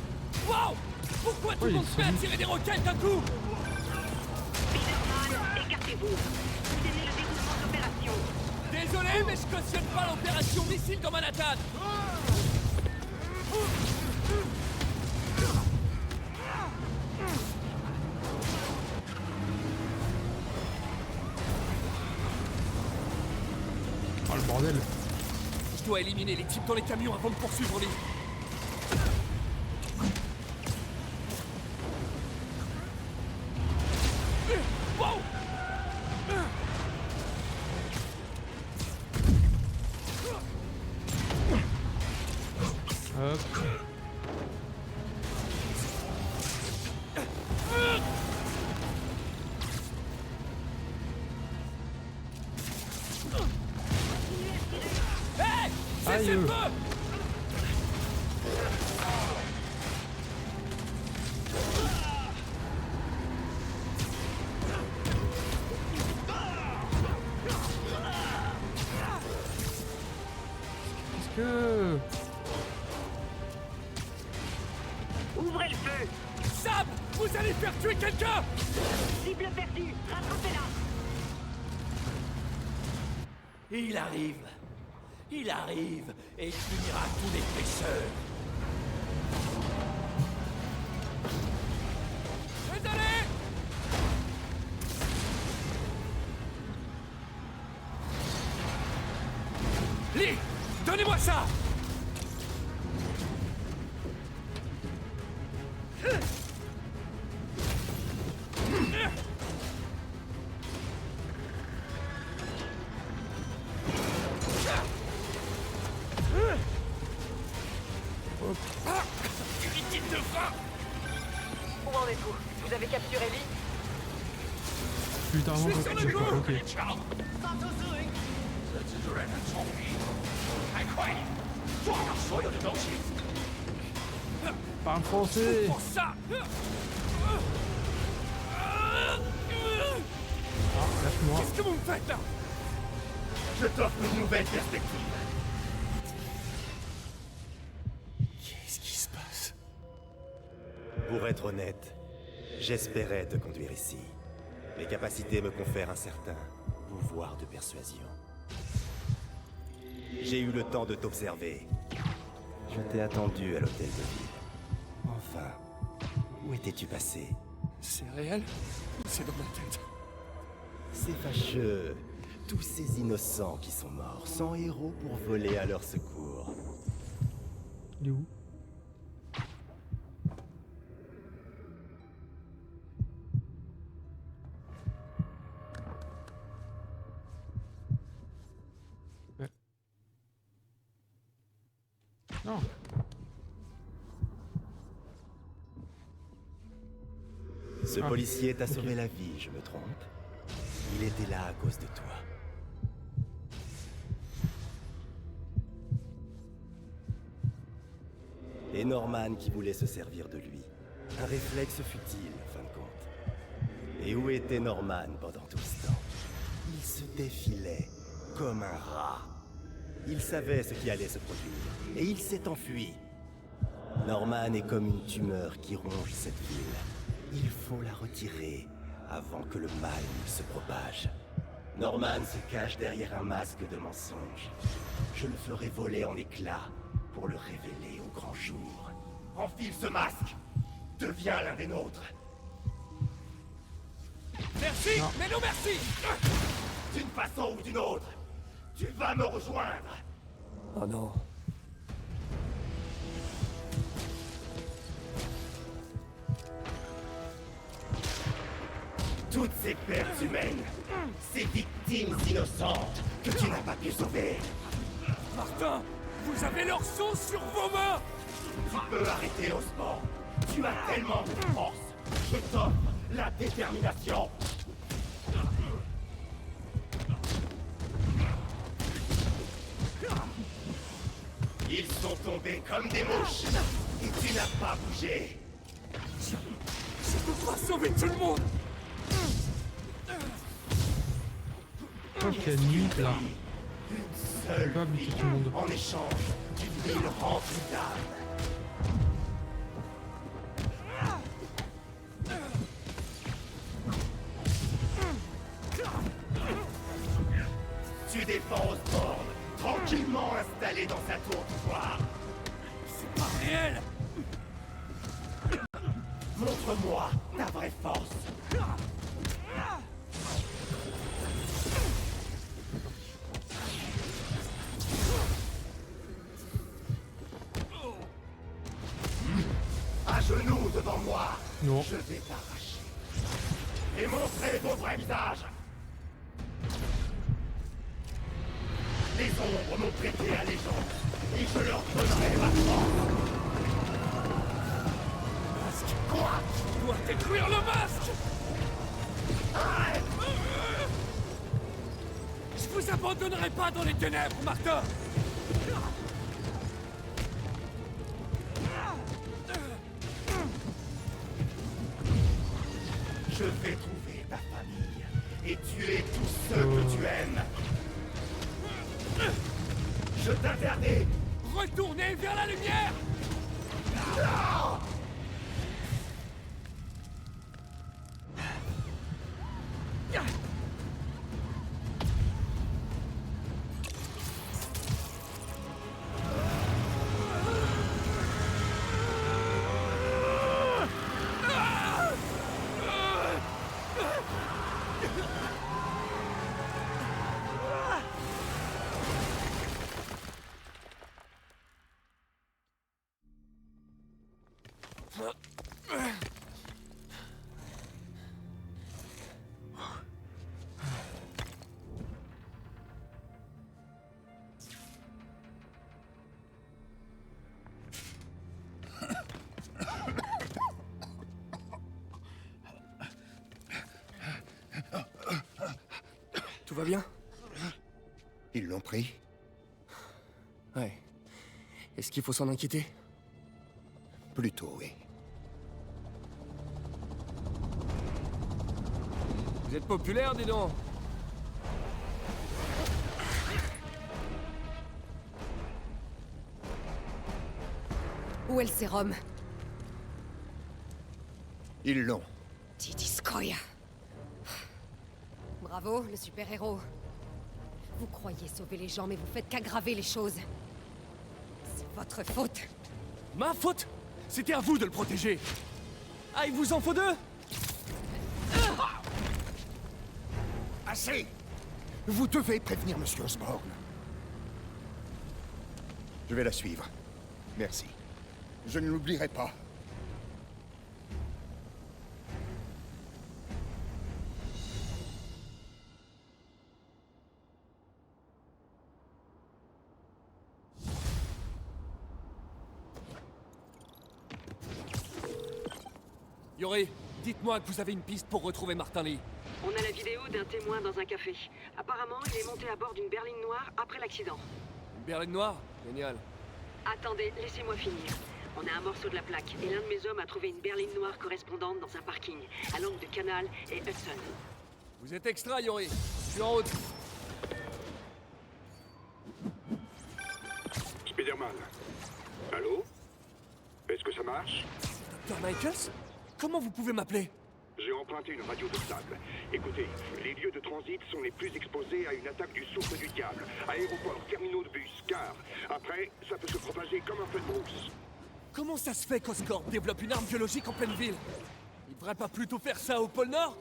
[SPEAKER 21] Wow! Pourquoi tout le monde se met à tirer des roquettes d'un coup?
[SPEAKER 4] Spider-Man, écartez-vous. Soutenez le déroulement de l'opération.
[SPEAKER 21] Désolé, mais je cautionne pas l'opération missile dans Manhattan!
[SPEAKER 1] Oh le bordel.
[SPEAKER 21] Je dois éliminer les types dans les camions avant de poursuivre les... Wow!
[SPEAKER 1] Hop.
[SPEAKER 21] Hey! Cessez le feu!
[SPEAKER 1] Qu'est-ce que...
[SPEAKER 4] Ouvrez le feu.
[SPEAKER 21] Sam! Vous allez faire tuer quelqu'un!
[SPEAKER 4] Cible perdue. Rattrapez-la.
[SPEAKER 20] Il arrive. Il arrive et il finira tous les presseurs.
[SPEAKER 21] Désolé! Lee! Donnez-moi ça!
[SPEAKER 5] Utile de frein.
[SPEAKER 10] Où en êtes-vous? Vous avez capturé Lee?
[SPEAKER 1] Putain,
[SPEAKER 21] Je suis sur le coup!
[SPEAKER 1] ok.
[SPEAKER 5] 这蜘蛛人很聪明，还快点抓到所有的东西。
[SPEAKER 1] Parle français.
[SPEAKER 21] Pour ça!
[SPEAKER 1] Ah, lâche-moi.
[SPEAKER 21] Qu'est-ce que vous me faites là?
[SPEAKER 20] Je t'offre une nouvelle perspective.
[SPEAKER 19] Qu'est-ce qui se passe?
[SPEAKER 22] Pour être honnête, j'espérais te conduire ici. Mes capacités me confèrent un certain pouvoir de persuasion. J'ai eu le temps de t'observer. Je t'ai attendu à l'hôtel de ville. Enfin, où étais-tu passé?
[SPEAKER 21] C'est réel ou c'est dans ma tête?
[SPEAKER 22] C'est fâcheux. Tous ces innocents qui sont morts, sans héros pour voler à leur secours.
[SPEAKER 1] Il est où? Ouais. Non.
[SPEAKER 22] Ce policier t'a sauvé la vie, je me trompe? Il était là à cause de toi. Et Norman qui voulait se servir de lui. Un réflexe futile, en fin de compte. Et où était Norman pendant tout ce temps? Il se défilait, comme un rat. Il savait ce qui allait se produire, et il s'est enfui. Norman est comme une tumeur qui ronge cette ville. Il faut la retirer avant que le mal ne se propage. Norman se cache derrière un masque de mensonge. Je le ferai voler en éclats pour le révéler au grand jour. Enfile ce masque! Deviens l'un des nôtres!
[SPEAKER 21] Merci,
[SPEAKER 22] Non.
[SPEAKER 21] mais non merci!
[SPEAKER 22] D'une façon ou d'une autre, tu vas me rejoindre!
[SPEAKER 3] Oh non.
[SPEAKER 22] Toutes ces pertes humaines, ces victimes innocentes que tu n'as pas pu sauver.
[SPEAKER 21] Martin, vous avez leur sang sur vos mains!
[SPEAKER 22] Tu peux arrêter Osborn. Tu as tellement de force. Je t'offre la détermination. Ils sont tombés comme des mouches. Et tu n'as pas bougé.
[SPEAKER 21] Je peux pas sauver tout le monde!
[SPEAKER 1] Oh, quelle nuit là.
[SPEAKER 22] Une seule
[SPEAKER 1] Pas buter tout le monde.
[SPEAKER 22] en échange d'une ville remplie d'âme. Tu défends Osborn, tranquillement installé dans sa tour d'ivoire.
[SPEAKER 21] C'est pas réel!
[SPEAKER 22] Montre-moi ta vraie force. À genoux devant moi.
[SPEAKER 1] Non.
[SPEAKER 22] Je vais t'arracher. Et montrer vos vrais visages. Les ombres m'ont prêté allégeance. Et je leur donnerai ma force.
[SPEAKER 21] Masque! Quoi? Je dois détruire le masque! Je vous abandonnerai pas dans les ténèbres, Martin!
[SPEAKER 22] Je vais trouver ta famille et tuer tous ceux que tu aimes. Je t'interdis.
[SPEAKER 21] Retournez vers la lumière!
[SPEAKER 22] Non!
[SPEAKER 3] Tout va bien?
[SPEAKER 19] Ils l'ont pris?
[SPEAKER 3] Ouais. Est-ce qu'il faut s'en inquiéter?
[SPEAKER 19] Plutôt, oui.
[SPEAKER 21] Vous êtes populaire, dis donc!
[SPEAKER 11] Où est le sérum?
[SPEAKER 19] Ils l'ont.
[SPEAKER 11] Didiskoya. Bravo, le super-héros. Vous croyez sauver les gens, mais vous faites qu'aggraver les choses. C'est votre faute.
[SPEAKER 21] Ma faute? C'était à vous de le protéger! Ah, il vous en faut deux?
[SPEAKER 19] Assez! Vous devez prévenir Monsieur Osborn. Je vais la suivre. Merci. Je ne l'oublierai pas.
[SPEAKER 21] Yori, dites-moi que vous avez une piste pour retrouver Martin Lee.
[SPEAKER 10] On a la vidéo d'un témoin dans un café. Apparemment, il est monté à bord d'une berline noire après l'accident.
[SPEAKER 21] Une berline noire? Génial.
[SPEAKER 10] Attendez, laissez-moi finir. On a un morceau de la plaque, et l'un de mes hommes a trouvé une berline noire correspondante dans un parking, à l'angle de Canal et Hudson.
[SPEAKER 21] Vous êtes extra, Yori. Je suis en route.
[SPEAKER 7] Spider-Man. Allô? Est-ce que ça marche?
[SPEAKER 21] Dr. Michaels? Comment vous pouvez m'appeler?
[SPEAKER 7] J'ai emprunté une radio de sable. Écoutez, les lieux de transit sont les plus exposés à une attaque du souffle du diable. Aéroports, terminaux de bus, gares. Après, ça peut se propager comme un feu de brousse.
[SPEAKER 21] Comment ça se fait qu'Oscorp développe une arme biologique en pleine ville? Il devrait pas plutôt faire ça au pôle Nord?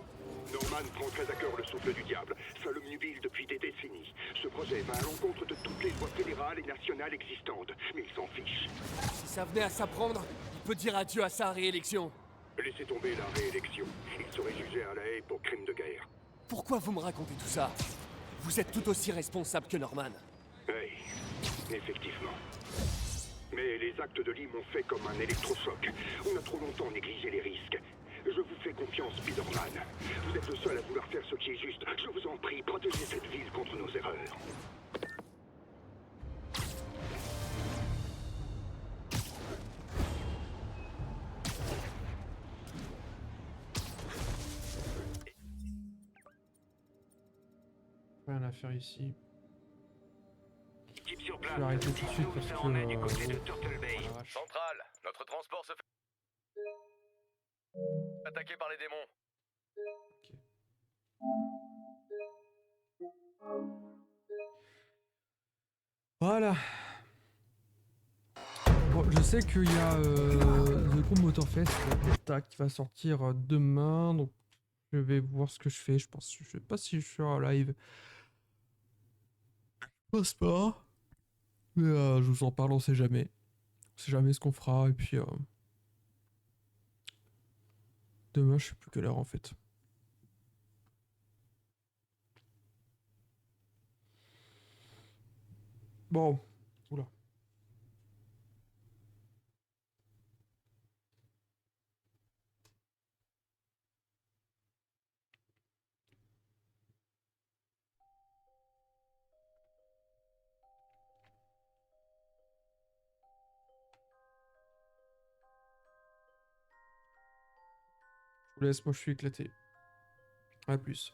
[SPEAKER 7] Norman prend très à cœur le souffle du diable. Ça l'obnubile depuis des décennies. Ce projet va à l'encontre de toutes les lois fédérales et nationales existantes. Mais il s'en fiche.
[SPEAKER 21] Si ça venait à s'apprendre, il peut dire adieu à sa réélection.
[SPEAKER 7] Laissez tomber la réélection. Il serait jugé à La Haye pour crime de guerre.
[SPEAKER 21] Pourquoi vous me racontez tout ça? Vous êtes tout aussi responsable que Norman.
[SPEAKER 7] Oui, effectivement. Mais les actes de Lee m'ont fait comme un électrochoc. On a trop longtemps négligé les risques. Je vous fais confiance, Spider-Man. Vous êtes le seul à vouloir faire ce qui est juste. Je vous en prie, protégez cette ville contre nos erreurs.
[SPEAKER 1] Rien à faire ici.
[SPEAKER 6] Type sur
[SPEAKER 1] Je
[SPEAKER 6] place.
[SPEAKER 1] vais arrêter tout de suite parce que...
[SPEAKER 6] On est du côté de Turtle Bay.
[SPEAKER 1] la vache.
[SPEAKER 8] Centrale, notre transport se fait attaqué par les démons.
[SPEAKER 1] Voilà. Bon, je sais qu'il y a The Group Motorfest, la bêta qui va sortir demain, donc je vais voir ce que je fais. Je sais pas si je serai en live. Je pense pas. Mais je vous en parle, on sait jamais. On sait jamais ce qu'on fera, et puis demain, je sais plus quelle heure en fait. Bon, oula. Je vous laisse, moi je suis éclaté. À plus.